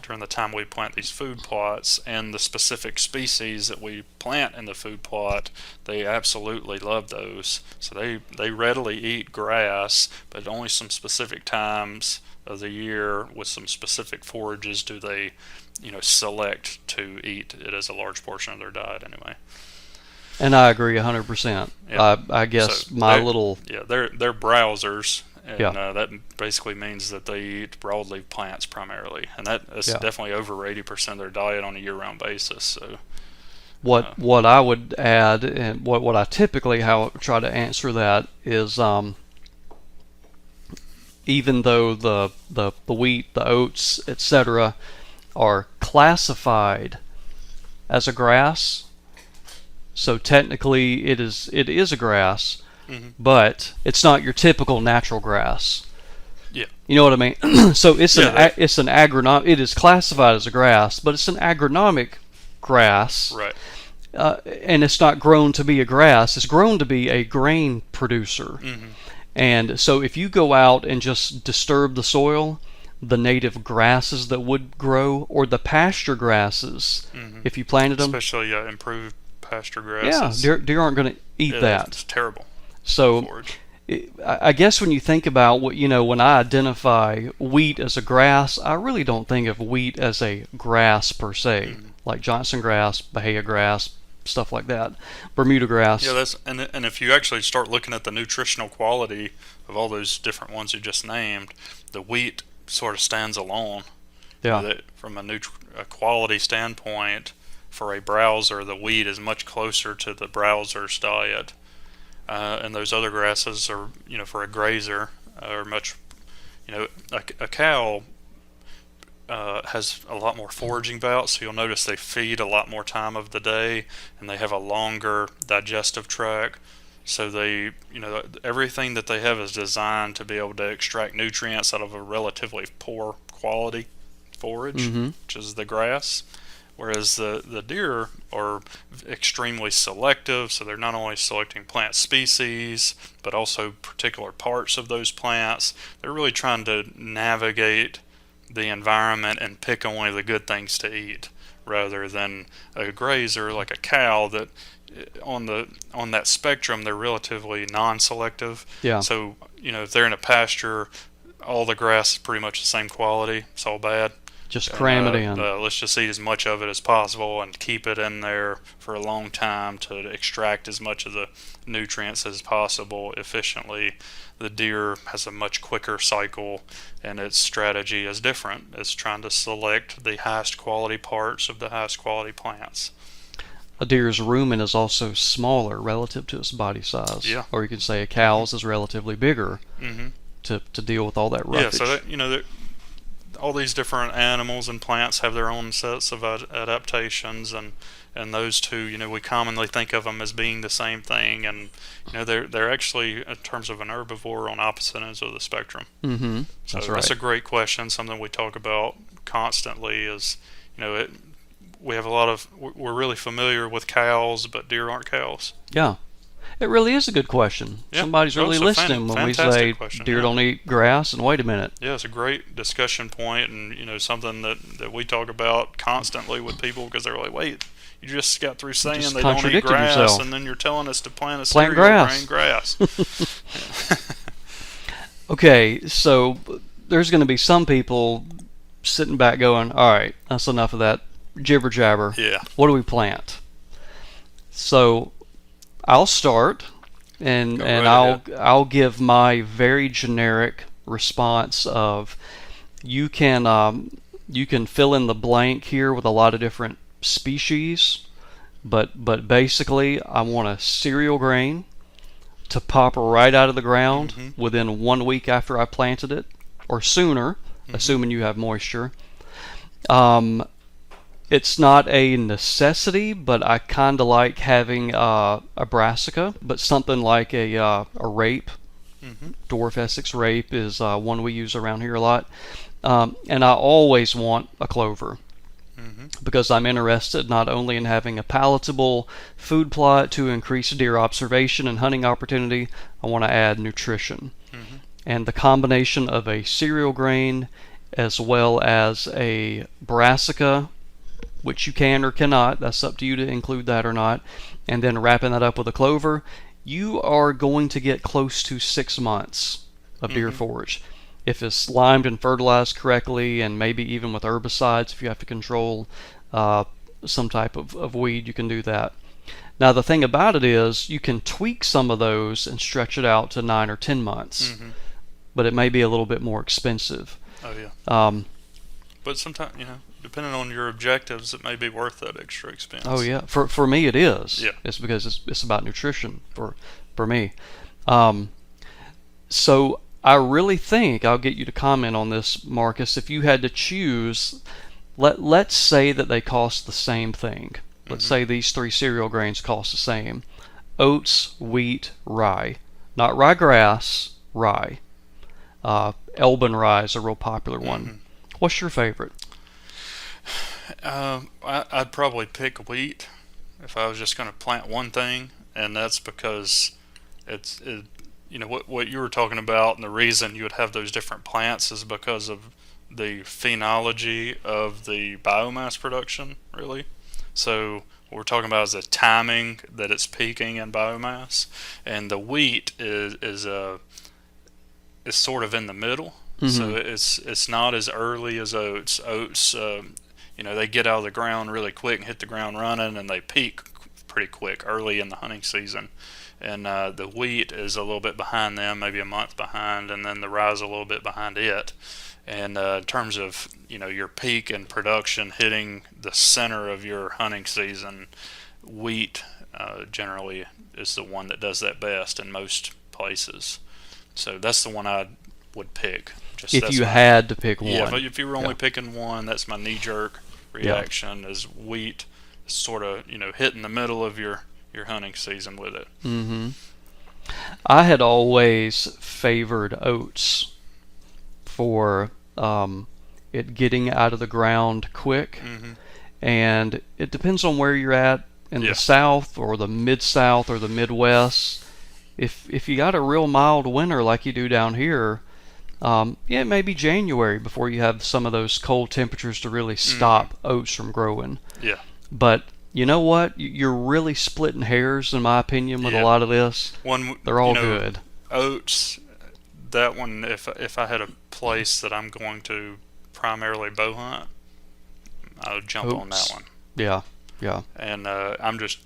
during the time we plant these food plots and the specific species that we plant in the food plot, they absolutely love those. So they readily eat grass, but only some specific times of the year with some specific forages do they select to eat it as a large portion of their diet anyway. And I agree 100%. Yeah. I guess So my little... Yeah, they're browsers. And Yeah. that basically means that they eat broadleaf plants primarily, and that's definitely over 80% of their diet on a year-round basis. So, what I would add, and what I typically try to answer that is, even though the wheat, the oats, etc., are classified as a grass, so technically it is a grass. But it's not your typical natural grass. Yeah. You know what I mean? So it's an agronomic. It is classified as a grass, but it's an agronomic grass. Right. And it's not grown to be a grass. It's grown to be a grain producer. And so if you go out and just disturb the soil, the native grasses that would grow, or the pasture grasses, if you planted them, especially improved pasture grasses. Yeah, deer aren't going to eat that. It's terrible. So I guess when you think about when I identify wheat as a grass, I really don't think of wheat as a grass per se, like Johnson grass, Bahia grass, stuff like that. Bermuda grass. Yeah, and if you actually start looking at the nutritional quality of all those different ones you just named, the wheat sort of stands alone. Yeah. From a quality standpoint, for a browser, the wheat is much closer to the browser's diet, and those other grasses are, for a grazer, are much, a cow has a lot more foraging bouts, so you'll notice they feed a lot more time of the day, and they have a longer digestive tract. So they, everything that they have is designed to be able to extract nutrients out of a relatively poor quality forage, which is the grass. Whereas the deer are extremely selective, so they're not only selecting plant species, but also particular parts of those plants. They're really trying to navigate the environment and pick only the good things to eat, rather than a grazer like a cow that on that spectrum they're relatively non-selective. Yeah. So if they're in a pasture, all the grass is pretty much the same quality. It's all bad. Just cram it in. Let's just eat as much of it as possible and keep it in there for a long time to extract as much of the nutrients as possible efficiently. The deer has a much quicker cycle, and its strategy is different. It's trying to select the highest quality parts of the highest quality plants. A deer's rumen is also smaller relative to its body size. Yeah. Or you could say a cow's is relatively bigger to deal with all that roughage. Yeah, so all these different animals and plants have their own sets of adaptations, and those two, we commonly think of them as being the same thing, and they're actually, in terms of an herbivore, on opposite ends of the spectrum. Mm-hmm. So That's right. That's a great question. Something we talk about constantly is, we have we're really familiar with cows, but deer aren't cows. Yeah. It really is a good question. Yeah. Somebody's really listening when we say question. deer don't eat grass, and wait a minute. Yeah, it's a great discussion point, and something that we talk about constantly with people, because they're like, wait, you just got through saying they don't eat grass, yourself. And then you're telling us to plant grass. grass. Okay, so there's going to be some people sitting back going, all right, that's enough of that jibber jabber. Yeah. What do we plant? So I'll start, and I'll give my very generic response of you can fill in the blank here with a lot of different species, but basically I want a cereal grain to pop right out of the ground within 1 week after I planted it, or sooner, assuming you have moisture. It's not a necessity, but I kind of like having a brassica, but something like a rape. Dwarf Essex rape is one we use around here a lot. And I always want a clover, because I'm interested not only in having a palatable food plot to increase deer observation and hunting opportunity, I want to add nutrition. And the combination of a cereal grain as well as a brassica, which you can or cannot, that's up to you to include that or not, and then wrapping that up with a clover, you are going to get close to 6 months of deer forage. If it's limed and fertilized correctly, and maybe even with herbicides, if you have to control some type of weed, you can do that. Now the thing about it is you can tweak some of those and stretch it out to 9 or 10 months, but it may be a little bit more expensive. Oh yeah. But sometimes, depending on your objectives, it may be worth that extra expense. Oh yeah, for me it is. Yeah. It's because it's about nutrition for me. So I really think, I'll get you to comment on this, Marcus, if you had to choose, let's say that they cost the same thing. Let's say these 3 cereal grains cost the same. Oats, wheat, rye. Not ryegrass, rye. Elban rye is a real popular one. What's your favorite? I'd probably pick wheat if I was just going to plant one thing, and that's because what you were talking about, and the reason you would have those different plants is because of the phenology of the biomass production, really. So what we're talking about is the timing that it's peaking in biomass, and the wheat is sort of in the middle. So it's not as early as oats. Oats, they get out of the ground really quick and hit the ground running, and they peak pretty quick early in the hunting season. And the wheat is a little bit behind them, maybe a month behind, and then the rye is a little bit behind it. And in terms of your peak in production hitting the center of your hunting season, wheat generally is the one that does that best in most places. So that's the one I would pick. If you had to pick one. Yeah, but if you were only picking one, that's my knee-jerk reaction is wheat, sort of hit in the middle of your hunting season with it. Mm-hmm. I had always favored oats for it getting out of the ground quick, and it depends on where you're at in the South or the Mid-South or the Midwest. If you got a real mild winter like you do down here, it may be January before you have some of those cold temperatures to really stop oats from growing. Yeah. But you know what? You're really splitting hairs, in my opinion, with a lot of this. They're all good. Oats, that one, if I had a place that I'm going to primarily bow hunt, I would jump on that one. Yeah, yeah. And I'm just,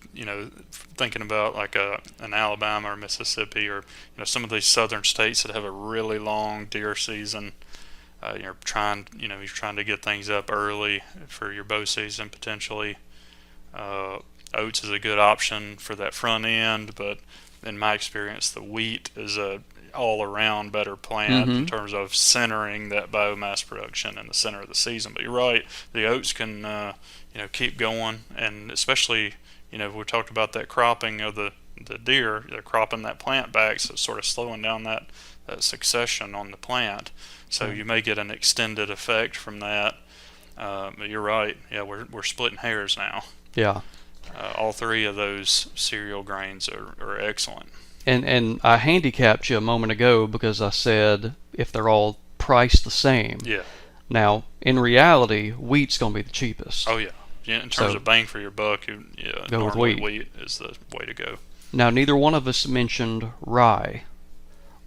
thinking about like an Alabama or Mississippi or some of these southern states that have a really long deer season. You're trying to get things up early for your bow season potentially. Oats is a good option for that front end, but in my experience, the wheat is a all-around better plant in terms of centering that biomass production in the center of the season. But you're right, the oats can keep going, and especially we talked about that cropping of the deer. They're cropping that plant back, so it's sort of slowing down that succession on the plant. So you may get an extended effect from that. But you're right. Yeah, we're splitting hairs now. Yeah. All three of those cereal grains are excellent. And I handicapped you a moment ago because I said if they're all priced the same. Yeah. Now, in reality, wheat's going to be the cheapest. Oh, yeah. In terms of bang for your buck, go with wheat is the way to go. Now, neither one of us mentioned rye.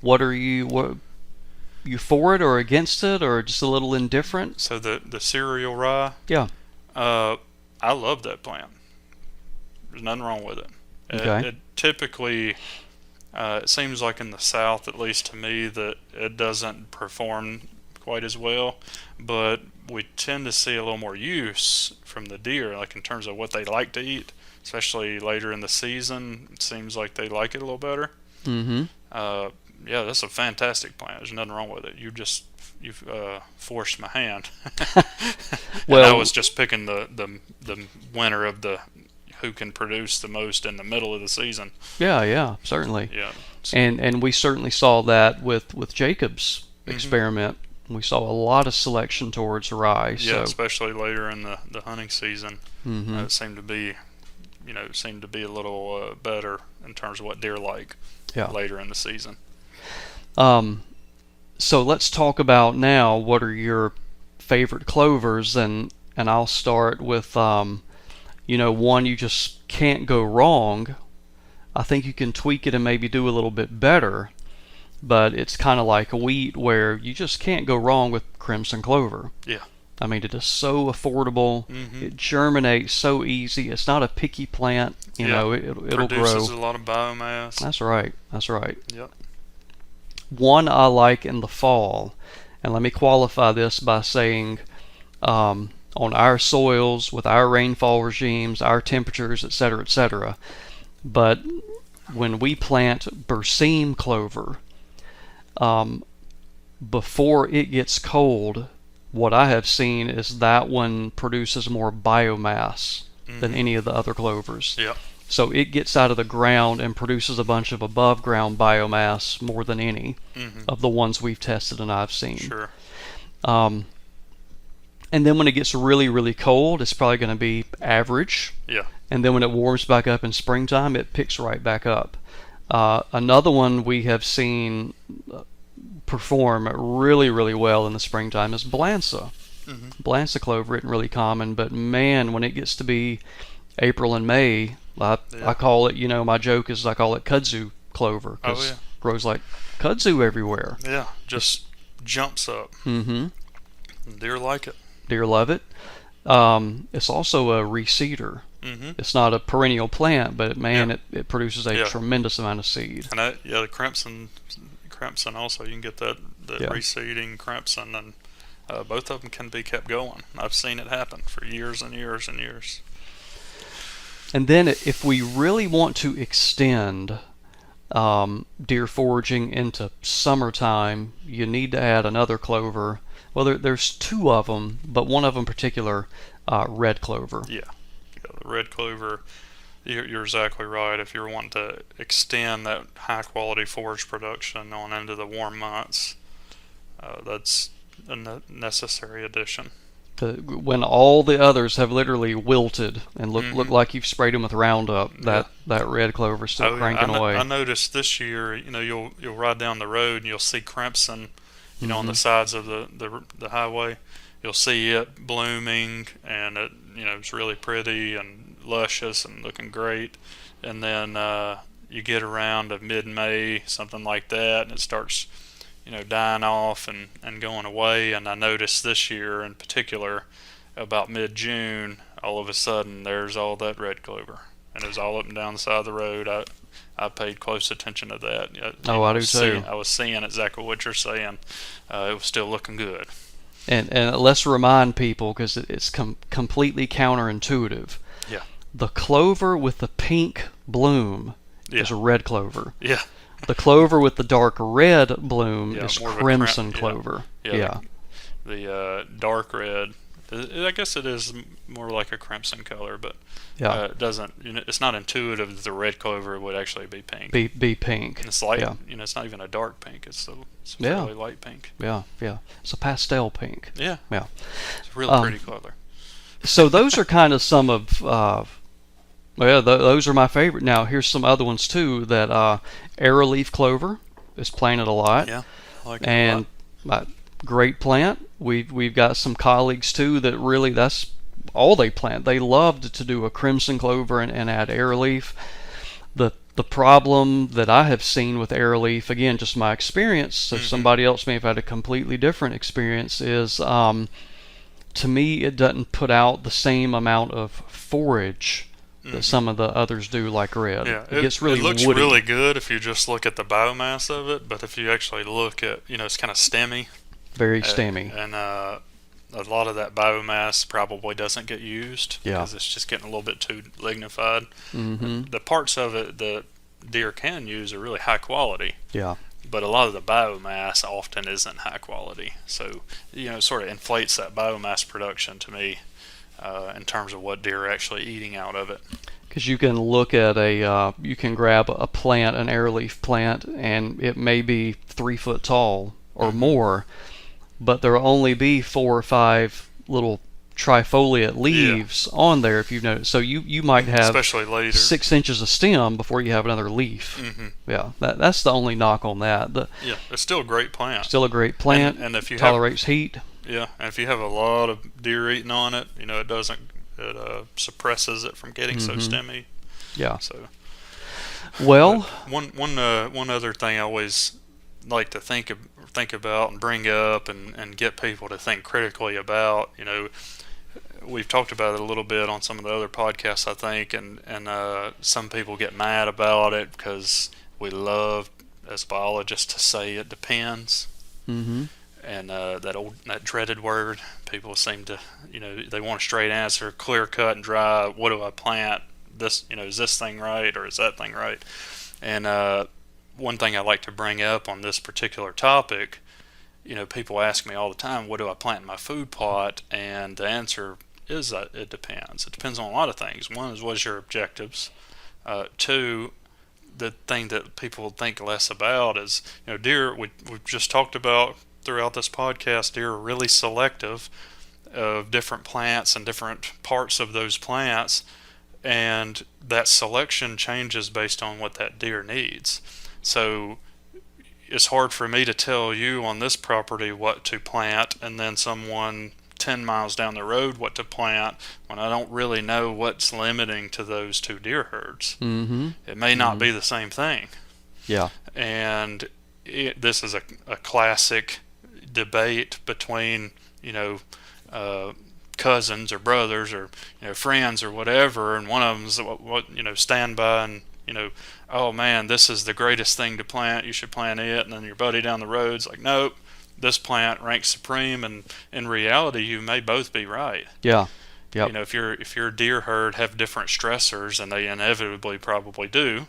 What you for it or against it, or just a little indifferent? So the cereal rye? Yeah. I love that plant. There's nothing wrong with it. Okay. It typically, it seems like in the South, at least to me, that it doesn't perform quite as well, but we tend to see a little more use from the deer, like in terms of what they like to eat, especially later in the season. It seems like they like it a little better. Mm-hmm. Yeah, that's a fantastic plant. There's nothing wrong with it. You've forced my hand. Well, I was just picking the winner of the who can produce the most in the middle of the season. Yeah, certainly. Yeah, and we certainly saw that with Jacob's experiment. We saw a lot of selection towards rye. Yeah, especially later in the hunting season. It seemed to be a little better in terms of what deer like later in the season. So let's talk about now what are your favorite clovers, and I'll start with one you just can't go wrong. I think you can tweak it and maybe do a little bit better, but it's kind of like wheat where you just can't go wrong with crimson clover. Yeah. I mean, it is so affordable. It germinates so easy. It's not a picky plant. It'll grow. Produces a lot of biomass. That's right. Yep. One I like in the fall, and let me qualify this by saying on our soils, with our rainfall regimes, our temperatures, etc., but when we plant berseem clover, before it gets cold, what I have seen is that one produces more biomass than any of the other clovers. Yeah. So it gets out of the ground and produces a bunch of above ground biomass more than any of the ones we've tested and I've seen. Sure. And then when it gets really, really cold, it's probably going to be average. Yeah. And then when it warms back up in springtime, it picks right back up. Another one we have seen perform really, really well in the springtime is Balansa. Balansa clover isn't really common, but man, when it gets to be April and May, I call it, my joke is I call it kudzu clover because it grows like kudzu everywhere. Yeah, just jumps up. Deer like it. Deer love it. It's also a reseeder. Mm-hmm. It's not a perennial plant, but Yeah. it produces a Yeah. tremendous amount of seed. And the crimson also, you can get that Yeah. reseeding crimson, and both of them can be kept going. I've seen it happen for years and years and years. And then if we really want to extend deer foraging into summertime, you need to add another clover. Well, there's two of them, but one of them in particular, red clover. Yeah, the red clover. You're exactly right. If you're wanting to extend that high quality forage production on into the warm months, that's a necessary addition. When all the others have literally wilted and look like you've sprayed them with Roundup, that red clover's still cranking away. I noticed this year, you'll ride down the road and you'll see crimson, on the sides of the highway. You'll see it blooming, and it's really pretty and luscious and looking great. And then you get around to mid-May, something like that, and it starts dying off and going away. And I noticed this year in particular, about mid-June, all of a sudden there's all that red clover, and it was all up and down the side of the road. I paid close attention to that. I do too. I was seeing exactly what you're saying. It was still looking good. And let's remind people, because it's completely counterintuitive. Yeah. The clover with the pink bloom is a red clover. Yeah. The clover with the dark red bloom is more of a crimson clover. Yeah. The dark red, I guess it is more like a crimson color, but it doesn't. It's not intuitive that the red clover would actually be pink. Be pink. And it's light. It's not even a dark pink. It's a fairly light pink. Yeah. It's a pastel pink. Yeah. Yeah. It's a really pretty color. So those are kind of some of. Those are my favorite. Now here's some other ones too. That arrowleaf clover is planted a lot. Yeah, I like it and a lot. Great plant. We've got some colleagues too that really that's all they plant. They love to do a crimson clover and add arrowleaf. The problem that I have seen with arrowleaf, again, just my experience, so somebody else may have had a completely different experience, is to me it doesn't put out the same amount of forage that some of the others do, like red. Yeah, it gets really it looks woody. really good if you just look at the biomass of it, but if you actually look at, it's kind of stemmy. Very stemmy. And a lot of that biomass probably doesn't get used because it's just getting a little bit too lignified. The parts of it that deer can use are really high quality. Yeah. But a lot of the biomass often isn't high quality. So, it sort of inflates that biomass production to me. In terms of what deer are actually eating out of it. Because you can look at you can grab a plant, an arrowleaf plant, and it may be 3 foot tall or more, but there'll only be 4 or 5 little trifoliate leaves on there, if you've noticed. So you might have, especially later, 6 inches of stem before you have another leaf. Yeah, that's the only knock on that. It's still a great plant. Still a great plant. And if you tolerates heat. Yeah, and if you have a lot of deer eating on it, it suppresses it from getting so stemmy. Yeah. So, well, one other thing I always like to think about and bring up and get people to think critically about. We've talked about it a little bit on some of the other podcasts, I think, and some people get mad about it because we love, as biologists, to say it depends. And that dreaded word, people seem to, they want a straight answer, clear cut and dry. What do I plant? This, is this thing right or is that thing right? And one thing I like to bring up on this particular topic, people ask me all the time, what do I plant in my food plot? And the answer is that it depends. It depends on a lot of things. One is, what's your objectives? Two, the thing that people think less about is, deer, we've just talked about throughout this podcast, deer are really selective of different plants and different parts of those plants, and that selection changes based on what that deer needs. So it's hard for me to tell you on this property what to plant and then someone 10 miles down the road what to plant when I don't really know what's limiting to those two deer herds. It may not be the same thing. Yeah. And this is a classic debate between, cousins or brothers or friends or whatever, and one of them's stand by and oh man, this is the greatest thing to plant. You should plant it, and then your buddy down the road's like, nope, this plant ranks supreme, and in reality, you may both be right. Yeah. Yep. If your deer herd have different stressors, and they inevitably probably do,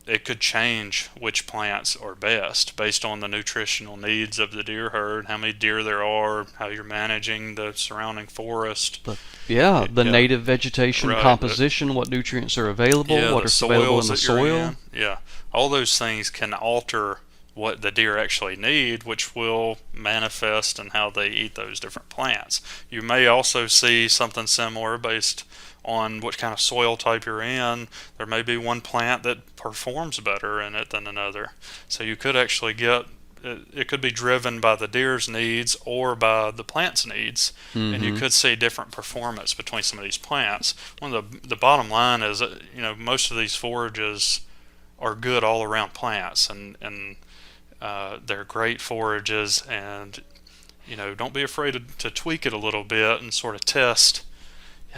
it could change which plants are best based on the nutritional needs of the deer herd, how many deer there are, how you're managing the surrounding forest. The native vegetation composition, what nutrients are available, what are available in the soil. Yeah, all those things can alter what the deer actually need, which will manifest in how they eat those different plants. You may also see something similar based on what kind of soil type you're in. There may be one plant that performs better in it than another. So you could actually get, it could be driven by the deer's needs or by the plant's needs, and you could see different performance between some of these plants. One of the bottom line is that, most of these forages are good all around plants, and they're great forages, and don't be afraid to tweak it a little bit and sort of test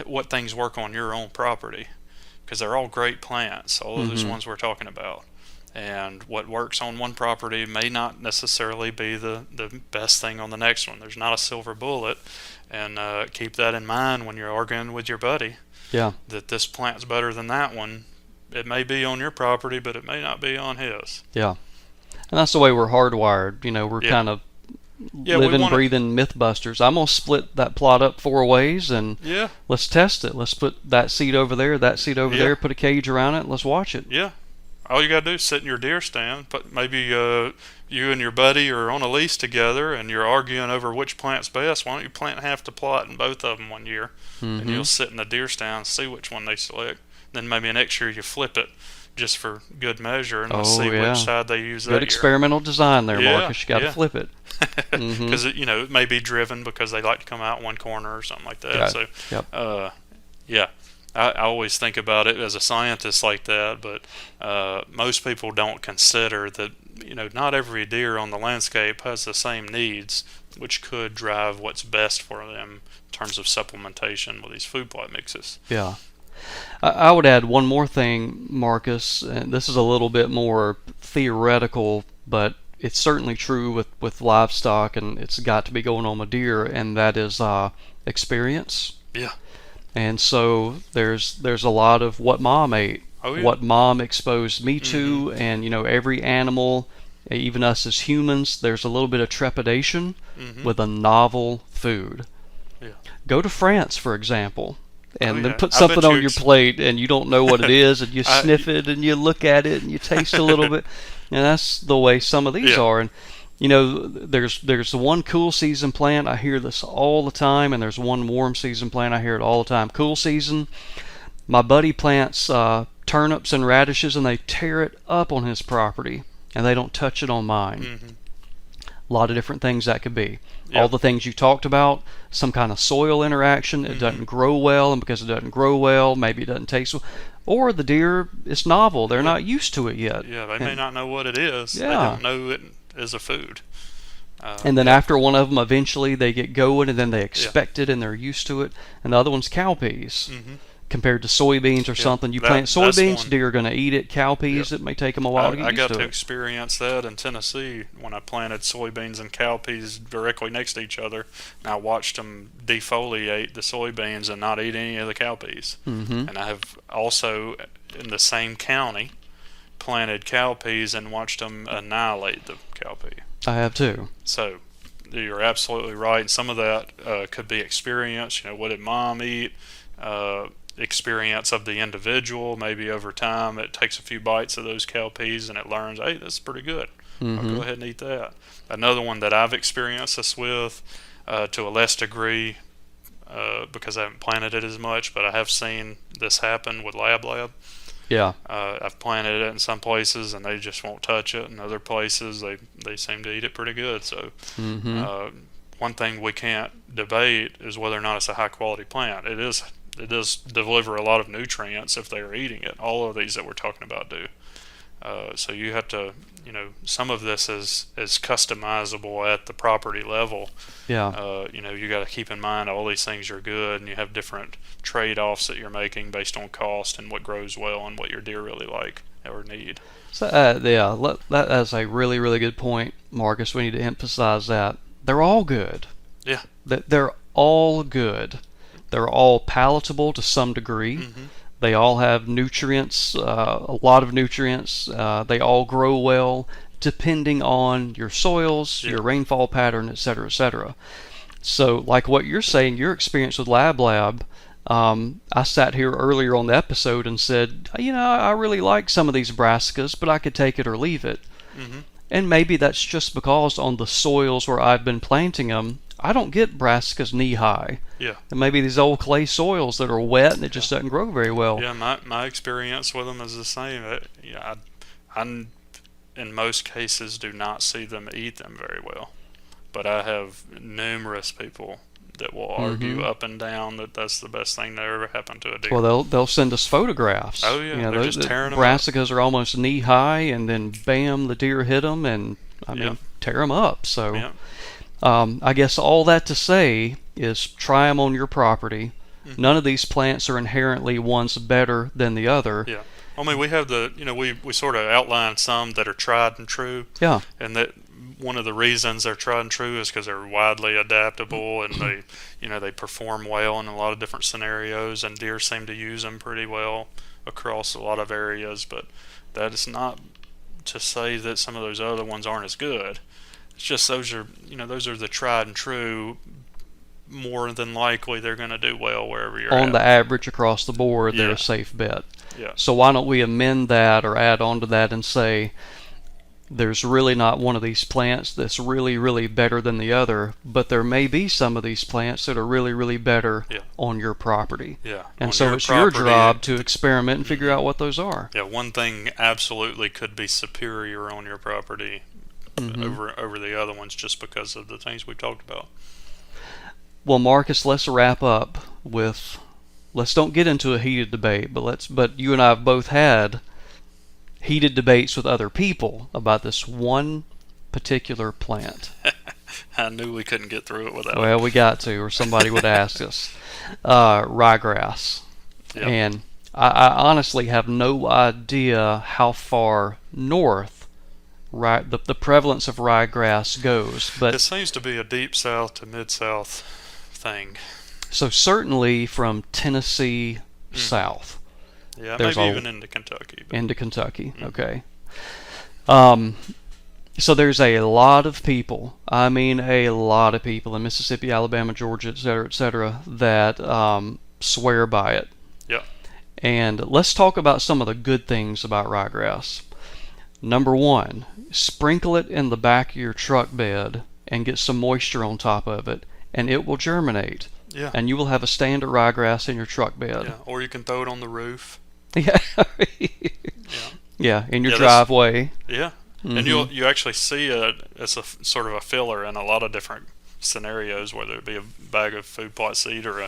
what things work on your own property, because they're all great plants, all of those ones we're talking about, and what works on one property may not necessarily be the best thing on the next one. There's not a silver bullet, and keep that in mind when you're arguing with your buddy. Yeah, that this plant's better than that one. It may be on your property, but it may not be on his. Yeah, and that's the way we're hardwired. We're kind of living, breathing Mythbusters. I'm gonna split that plot up 4 ways, and let's test it. Let's put that seed over there, that seed over there, put a cage around it, and let's watch it. Yeah, all you gotta do is sit in your deer stand. But maybe you and your buddy are on a lease together, and you're arguing over which plant's best. Why don't you plant half the plot in both of them one year, and you'll sit in the deer stand and see which one they select. Then maybe next year you flip it, just for good measure, and let's see which side they use that year. Good experimental design there, Marcus. You got to flip it. Because it may be driven because they like to come out one corner or something like that. I always think about it as a scientist like that, but most people don't consider that not every deer on the landscape has the same needs, which could drive what's best for them in terms of supplementation with these food plot mixes. Yeah. I would add one more thing, Marcus, and this is a little bit more theoretical, but it's certainly true with livestock, and it's got to be going on with deer, and that is experience. Yeah. And so there's a lot of what mom ate, what mom exposed me to, and every animal, even us as humans, there's a little bit of trepidation with a novel food. Yeah. Go to France, for example. And then put something on your plate, and you don't know what it is, and you sniff it, and you look at it, and you taste a little bit. And that's the way some of these are. And there's the one cool season plant. I hear this all the time, and there's one warm season plant. I hear it all the time. Cool season. My buddy plants turnips and radishes, and they tear it up on his property, and they don't touch it on mine. A lot of different things that could be. All the things you talked about, some kind of soil interaction, it doesn't grow well, and because it doesn't grow well, maybe it doesn't taste well. Or the deer, it's novel, they're not used to it yet. Yeah, they may not know what it is. They don't know it is a food. And then after one of them, eventually they get going, and then they expect it, and they're used to it. And the other one's cowpeas. Compared to soybeans or something. You plant soybeans, deer are going to eat it. Cowpeas, it may take them a while to get used to it. I got to experience that in Tennessee when I planted soybeans and cowpeas directly next to each other. And I watched them defoliate the soybeans and not eat any of the cowpeas. And I have also, in the same county, planted cowpeas and watched them annihilate the cowpea. I have too. So you're absolutely right. And some of that could be experience. What did mom eat? Experience of the individual. Maybe over time it takes a few bites of those cowpeas and it learns, hey, that's pretty good. I'll go ahead and eat that. Another one that I've experienced this with to a less degree because I haven't planted it as much, but I have seen this happen with Lab. Yeah. I've planted it in some places and they just won't touch it. In other places they seem to eat it pretty good. So one thing we can't debate is whether or not it's a high quality plant. It does deliver a lot of nutrients if they are eating it. All of these that we're talking about do. So you have to, some of this is customizable at the property level. Yeah. You got to keep in mind all these things are good, and you have different trade-offs that you're making based on cost and what grows well and what your deer really like or need. So, that's a really, really good point, Marcus. We need to emphasize that. They're all good. Yeah. They're all good. They're all palatable to some degree. Mm-hmm. They all have nutrients, a lot of nutrients. They all grow well depending on your soils, your rainfall pattern, et cetera, et cetera. So, like what you're saying, your experience with Lab, I sat here earlier on the episode and said, I really like some of these brassicas, but I could take it or leave it. Mm-hmm. And maybe that's just because on the soils where I've been planting them, I don't get brassicas knee high. Yeah. And maybe these old clay soils that are wet and it just doesn't grow very well. Yeah, my experience with them is the same. I in most cases do not see them eat them very well, but I have numerous people that will argue up and down that that's the best thing that ever happened to a deer. Well, they'll send us photographs. Oh yeah, they're just tearing them up. Brassicas are almost knee high, and then bam, the deer hit them, and tear them up. So, I guess all that to say is try them on your property. Mm-hmm. None of these plants are inherently one's better than the other. Yeah. I mean, we have we sort of outlined some that are tried and true. Yeah. And that one of the reasons they're tried and true is because they're widely adaptable and they perform well in a lot of different scenarios, and deer seem to use them pretty well across a lot of areas. But that is not to say that some of those other ones aren't as good. It's just those are the tried and true. More than likely, they're going to do well wherever you're on at. the average across the board. They're a safe bet. Yeah. So why don't we amend that or add on to that and say there's really not one of these plants that's really, really better than the other, but there may be some of these plants that are really, really better on your property. Yeah. And so it's your job to experiment and figure out what those are. Yeah, one thing absolutely could be superior on your property over the other ones just because of the things we've talked about. Well, Marcus, let's wrap up with, let's don't get into a heated debate, but you and I have both had heated debates with other people about this one particular plant. I knew we couldn't get through it without Well, we got to, or somebody would ask us. Ryegrass. Yep. And I honestly have no idea how far north the prevalence of ryegrass goes. But it seems to be a deep south to mid-south thing. So certainly from Tennessee south. Yeah, maybe even into Kentucky. Into Kentucky, okay. So there's a lot of people, I mean a lot of people in Mississippi, Alabama, Georgia, et cetera, that swear by it. Yeah. And let's talk about some of the good things about ryegrass. Number one, sprinkle it in the back of your truck bed and get some moisture on top of it, and it will germinate. Yeah. And you will have a stand of ryegrass in your truck bed. Yeah. Or you can throw it on the roof. Yeah. Yeah, in your driveway. Yeah. Mm-hmm. And you actually see it as a sort of a filler in a lot of different scenarios, whether it be a bag of food plot seed or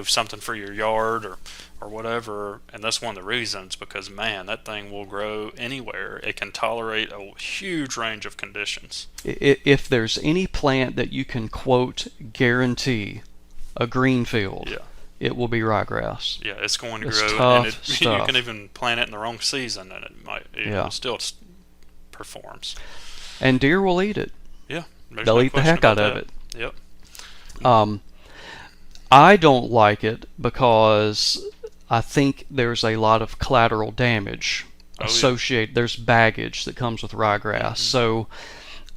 something for your yard or whatever. And that's one of the reasons, because man, that thing will grow anywhere. It can tolerate a huge range of conditions. If there's any plant that you can quote guarantee a green field, it will be ryegrass. Yeah, it's going to it's grow. Tough and stuff. You can even plant it in the wrong season, and it still performs. And deer will eat it. Yeah, they'll eat the heck out of it. Yep. I don't like it because I think there's a lot of collateral damage associated. There's baggage that comes with ryegrass. So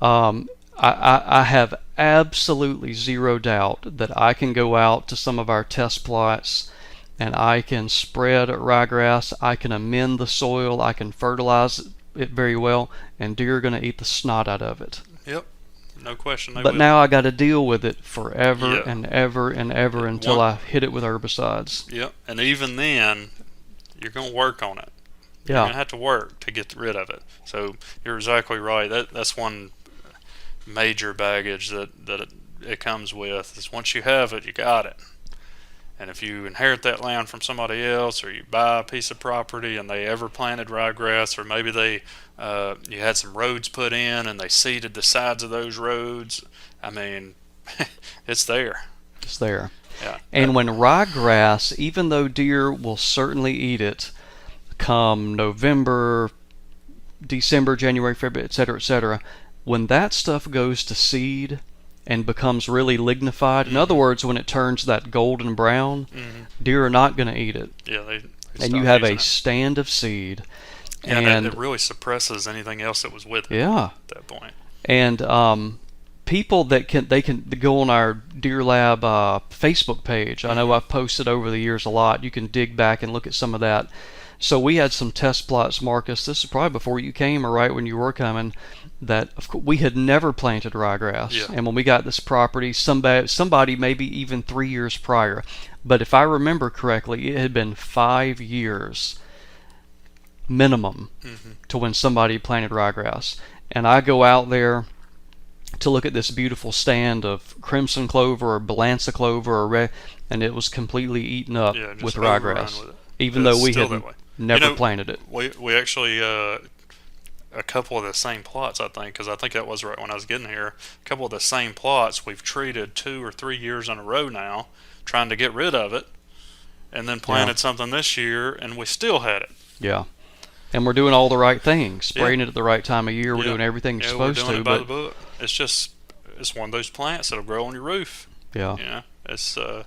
I have absolutely zero doubt that I can go out to some of our test plots and I can spread ryegrass, I can amend the soil, I can fertilize it very well, and deer are going to eat the snot out of it. Yep, no question. But now I got to deal with it forever and ever and ever until I hit it with herbicides. Yep, and even then, you're going to work on it. Yeah. You're going to have to work to get rid of it. So you're exactly right. That's one major baggage that it comes with, is once you have it, you got it. And if you inherit that land from somebody else, or you buy a piece of property and they ever planted ryegrass, or maybe you had some roads put in and they seeded the sides of those roads, I mean, it's there. It's there. Yeah. And when ryegrass, even though deer will certainly eat it come November, December, January, February, etc., when that stuff goes to seed and becomes really lignified, in other words, when it turns that golden brown, deer are not going to eat it. Yeah, they and you have a stand of seed. Yeah, and it really suppresses anything else that was with it yeah. at that point. And people that can go on our Deer Lab Facebook page. I know I've posted over the years a lot. You can dig back and look at some of that. So we had some test plots, Marcus. This is probably before you came or right when you were coming. That of course, we had never planted ryegrass. Yeah. And when we got this property, somebody maybe even 3 years prior. But if I remember correctly, it had been 5 years minimum to when somebody planted ryegrass. And I go out there to look at this beautiful stand of crimson clover or balansa clover or red, and it was completely eaten up with ryegrass, even though we had never planted it. We actually a couple of the same plots, I think, because I think that was right when I was getting here. A couple of the same plots we've treated 2 or 3 years in a row now, trying to get rid of it, and then planted something this year, and we still had it. Yeah. And we're doing all the right things, spraying it at the right time of year. We're doing everything you're supposed we're doing to. It by the book. It's one of those plants that'll grow on your roof. Yeah. You know, it's so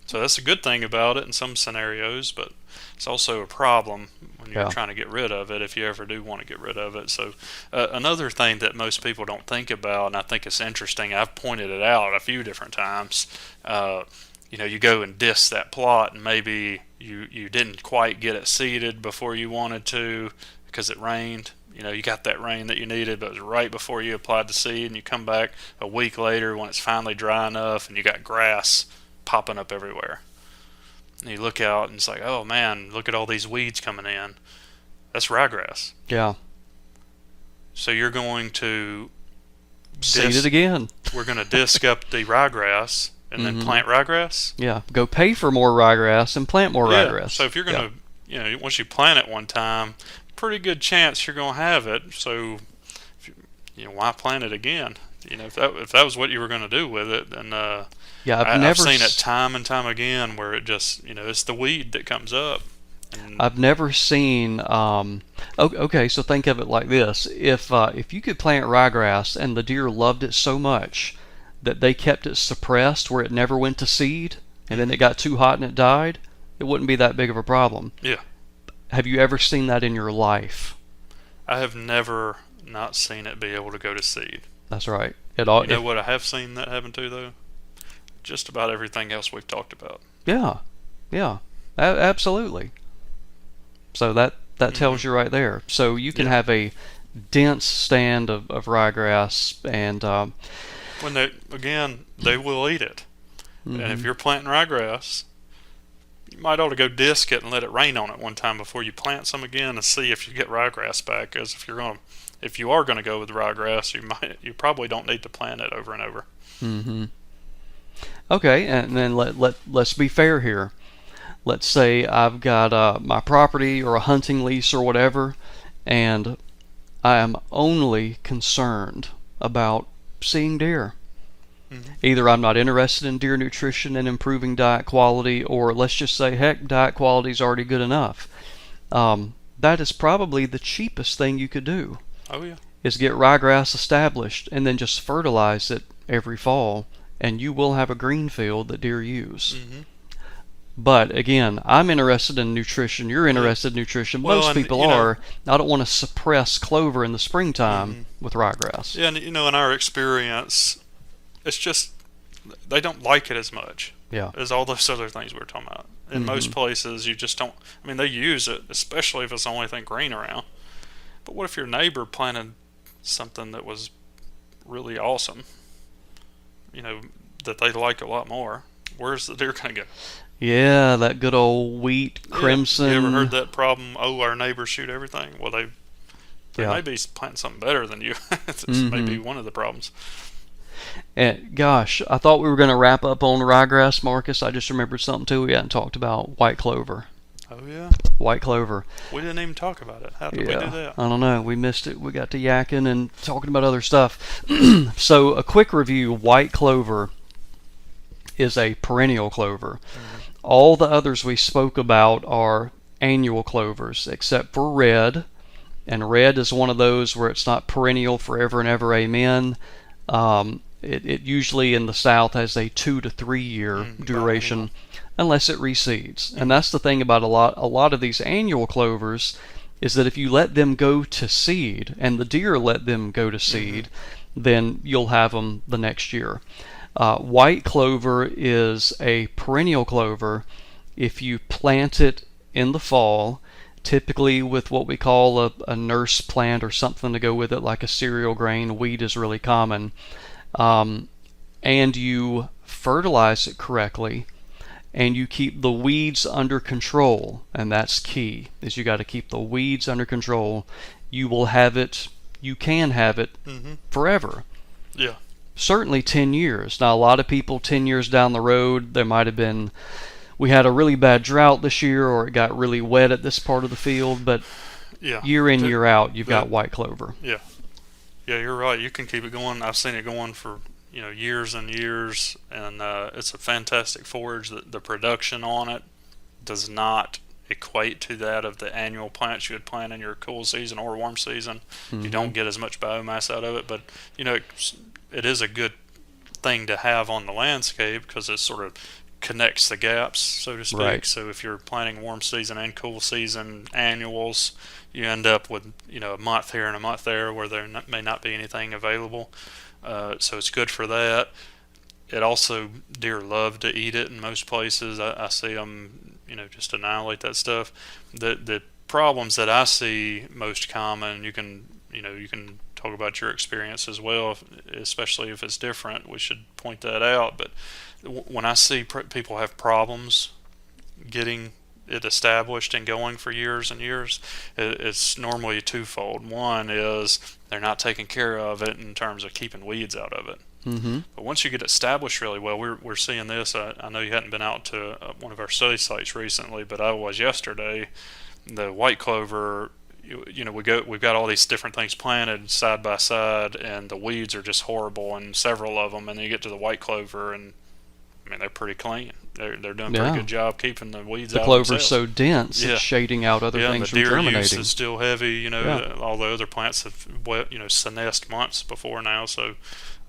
that's a good thing about it in some scenarios, but it's also a problem when you're trying to get rid of it, if you ever do want to get rid of it. So another thing that most people don't think about, and I think it's interesting, I've pointed it out a few different times. You go and disc that plot, and maybe you didn't quite get it seeded before you wanted to because it rained. You got that rain that you needed, but it was right before you applied the seed, and you come back a week later when it's finally dry enough and you got grass popping up everywhere. And you look out and it's like, oh man, look at all these weeds coming in. That's ryegrass. Yeah. So you're going to seed it again. We're going to disc up the ryegrass and then plant ryegrass. Yeah. Go pay for more ryegrass and plant more ryegrass. So if you're going to, once you plant it one time, pretty good chance you're going to have it. So, why plant it again? If that was what you were going to do with it, then I've seen it time and time again where it just it's the weed that comes up. I've never seen. Okay, so think of it like this: if you could plant ryegrass and the deer loved it so much that they kept it suppressed where it never went to seed, and then it got too hot and it died, it wouldn't be that big of a problem. Yeah. Have you ever seen that in your life? I have never not seen it be able to go to seed. That's right. What I have seen that happen to, though? Just about everything else we've talked about. Yeah, absolutely. So that tells you right there. So you can have a dense stand of ryegrass, and when they will eat it. And if you're planting ryegrass, you might ought to go disc it and let it rain on it one time before you plant some again and see if you get ryegrass back. Because if you are going to go with ryegrass, you probably don't need to plant it over and over. Okay, and then let's be fair here. Let's say I've got my property or a hunting lease or whatever, and I am only concerned about seeing deer. Either I'm not interested in deer nutrition and improving diet quality, or let's just say, heck, diet quality is already good enough. That is probably the cheapest thing you could do. Oh yeah. Is get ryegrass established and then just fertilize it every fall, and you will have a green field that deer use. But again, I'm interested in nutrition. You're interested in nutrition. Most people are. I don't want to suppress clover in the springtime with ryegrass. Yeah, and in our experience, it's just they don't like it as much as all those other things we were talking about. In most places, you just don't. I mean, they use it, especially if it's the only thing green around. But what if your neighbor planted something that was really awesome? That they like a lot more. Where's the deer going to go? Yeah, that good old wheat crimson. You ever heard that problem? Oh, our neighbors shoot everything. Well, they may be planting something better than you. That's maybe one of the problems. And gosh, I thought we were going to wrap up on ryegrass, Marcus. I just remembered something too. We hadn't talked about white clover. Oh yeah, White clover. we didn't even talk about it. How did we do that? I don't know. We missed it. We got to yakking and talking about other stuff. So a quick review: white clover is a perennial clover. All the others we spoke about are annual clovers, except for red. And red is one of those where it's not perennial forever and ever, amen. It usually in the South has a 2 to 3 year duration, unless it reseeds. And that's the thing about a lot of these annual clovers, is that if you let them go to seed, and the deer let them go to seed, then you'll have them the next year. White clover is a perennial clover. If you plant it in the fall, typically with what we call a nurse plant or something to go with it, like a cereal grain, wheat is really common, and you fertilize it correctly, and you keep the weeds under control, and that's key, is you got to keep the weeds under control. You can have it forever. Yeah. Certainly 10 years. Now, a lot of people 10 years down the road, there might have been, we had a really bad drought this year, or it got really wet at this part of the field, but year in, year out, you've got white clover. Yeah. Yeah, you're right. You can keep it going. I've seen it going for, years and years, and it's a fantastic forage. The production on it does not equate to that of the annual plants you would plant in your cool season or warm season. You don't get as much biomass out of it, but, it is a good thing to have on the landscape because it sort of connects the gaps, so to speak. Right. So if you're planting warm season and cool season annuals, you end up with a month here and a month there where there may not be anything available. So it's good for that. It also, deer love to eat it in most places. I see them, just annihilate that stuff. The problems that I see most common, you can talk about your experience as well, especially if it's different. We should point that out. But when I see people have problems getting it established and going for years and years, it's normally twofold. One is they're not taking care of it in terms of keeping weeds out of it. But once you get established really well, we're seeing this. I know you hadn't been out to one of our study sites recently, but I was yesterday. The white clover, we've got all these different things planted side by side, and the weeds are just horrible in several of them. And then you get to the white clover, and they're pretty clean. They're doing a pretty good job keeping the weeds out. The clover's so dense, it's shading out other things from germinating. The deer use is still heavy. All the other plants have senesced months before now, so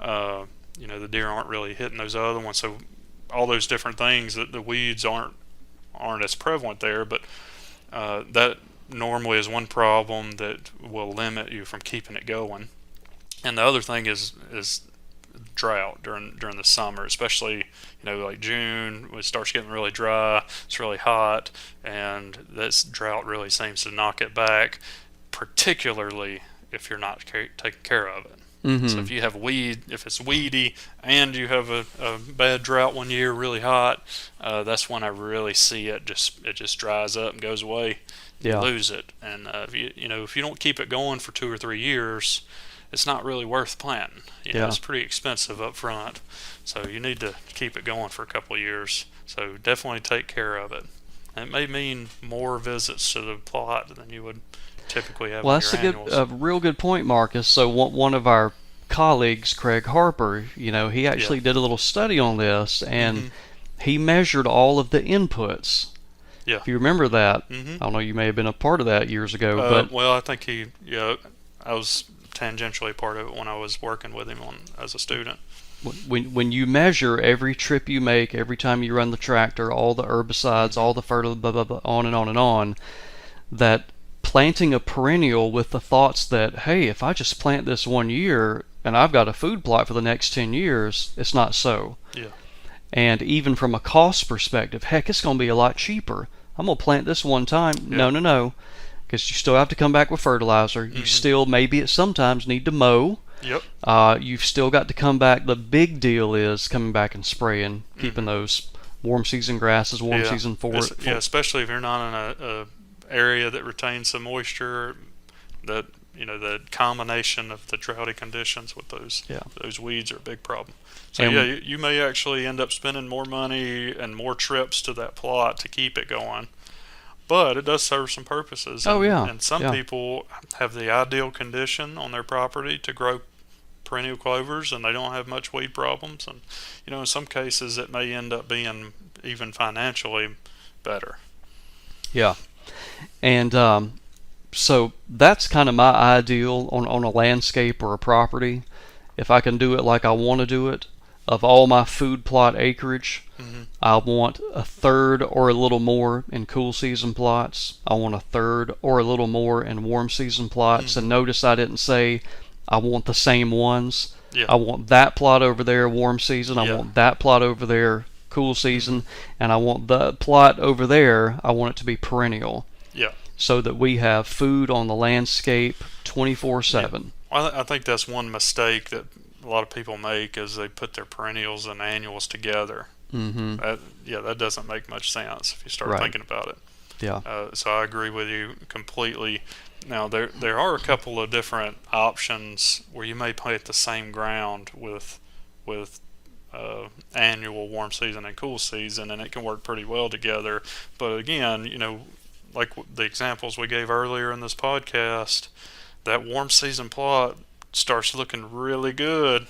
the deer aren't really hitting those other ones. So all those different things, that the weeds aren't as prevalent there, but that normally is one problem that will limit you from keeping it going. And the other thing is drought during the summer, especially like June, when it starts getting really dry, it's really hot, and this drought really seems to knock it back, particularly if you're not taking care of it. So if you have if it's weedy and you have a bad drought one year, really hot, that's when I really see it just dries up and goes away. You lose it. And if you don't keep it going for 2 or 3 years, it's not really worth planting. It's pretty expensive up front, so you need to keep it going for a couple of years. So definitely take care of it. And it may mean more visits to the plot than you would typically have. Well, that's a real good point, Marcus. So one of our colleagues, Craig Harper, he actually did a little study on this, and he measured all of the inputs. Yeah. If you remember that, I don't know, you may have been a part of that years ago. But well, I think I was tangentially part of it when I was working with him as a student. When you measure every trip you make, every time you run the tractor, all the herbicides, all the fertilizer, blah, blah, blah, on and on and on, that planting a perennial with the thoughts that, hey, if I just plant this 1 year and I've got a food plot for the next 10 years, it's not so. Yeah. And even from a cost perspective, heck, it's going to be a lot cheaper. I'm going to plant this one time. Yeah. No. Because you still have to come back with fertilizer. You still maybe at sometimes need to mow. Yep. You've still got to come back. The big deal is coming back and spraying, keeping those warm season grasses, warm season forage. Yeah, especially if you're not in a area that retains some moisture. That the combination of the droughty conditions with those weeds are a big problem. So And you may actually end up spending more money and more trips to that plot to keep it going. But it does serve some purposes. Oh, yeah. And some Yeah. people have the ideal condition on their property to grow perennial clovers, and they don't have much weed problems. And in some cases, it may end up being even financially better. Yeah. And so that's kind of my ideal on a landscape or a property. If I can do it like I want to do it, of all my food plot acreage, I want a third or a little more in cool season plots. I want a third or a little more in warm season plots. And notice I didn't say I want the same ones. Yeah. I want that plot over there warm season. I Yeah. want that plot over there cool season. And I want the plot over there, I want it to be perennial. Yeah. So that we have food on the landscape 24/7. Well, I think that's one mistake that a lot of people make is they put their perennials and annuals together. That doesn't make much sense if you start Right. thinking about it. Yeah. So I agree with you completely. Now there are a couple of different options where you may plant the same ground with annual warm season and cool season, and it can work pretty well together. But again, like the examples we gave earlier in this podcast, that warm season plot starts looking really good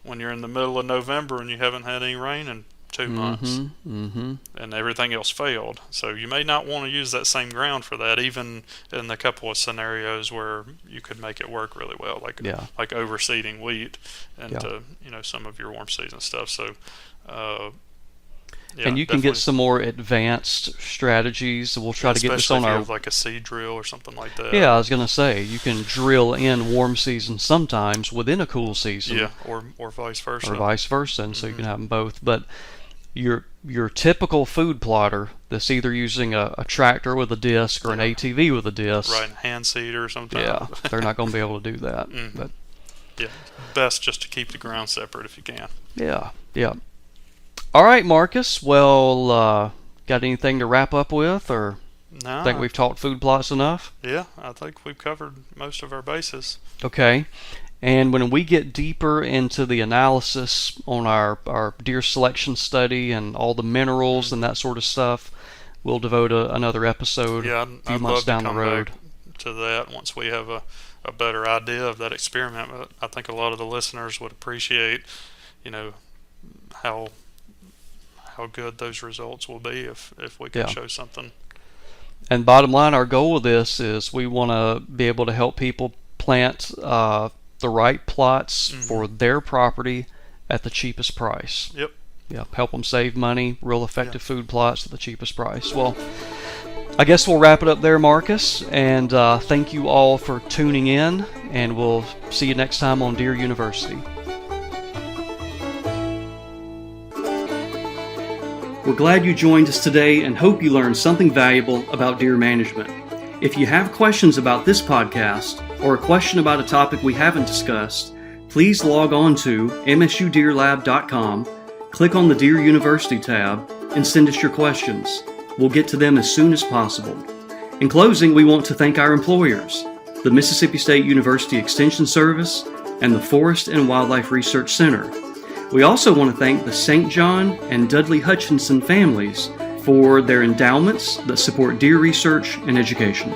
when you're in the middle of November and you haven't had any rain in 2 months, and everything else failed. So you may not want to use that same ground for that, even in the couple of scenarios where you could make it work really well, like overseeding wheat and some of your warm season stuff. So and you can get some more advanced strategies. We'll try to get this on especially if you our have like a seed drill or something like that. Yeah, I was going to say you can drill in warm season sometimes within a cool season. Yeah, or vice versa. Or vice versa, and so you can have them both. But your typical food plotter that's either using a tractor with a disc or an ATV with a disc, right, hand seeder sometimes. Yeah, they're not going to be able to do that. But yeah, best just to keep the ground separate if you can. Yeah. All right, Marcus. Well, got anything to wrap up with, or No, think we've talked food plots enough? Yeah, I think we've covered most of our bases. Okay. And when we get deeper into the analysis on our deer selection study and all the minerals and that sort of stuff, we'll devote another episode a few I'd months love down to come the road. back to that once we have a better idea of that experiment. But I think a lot of the listeners would appreciate, how good those results will be if we can show something. And bottom line, our goal with this is we want to be able to help people plant the right plots for their property at the cheapest price. Yep. Help them save money, real effective food plots at the cheapest price. Well, I guess we'll wrap it up there, Marcus, and thank you all for tuning in, and we'll see you next time on Deer University. We're glad you joined us today and hope you learned something valuable about deer management. If you have questions about this podcast or a question about a topic we haven't discussed, please log on to msudeerlab.com, click on the Deer University tab, and send us your questions. We'll get to them as soon as possible. In closing, we want to thank our employers, the Mississippi State University Extension Service and the Forest and Wildlife Research Center. We also want to thank the St. John and Dudley Hutchinson families for their endowments that support deer research and education.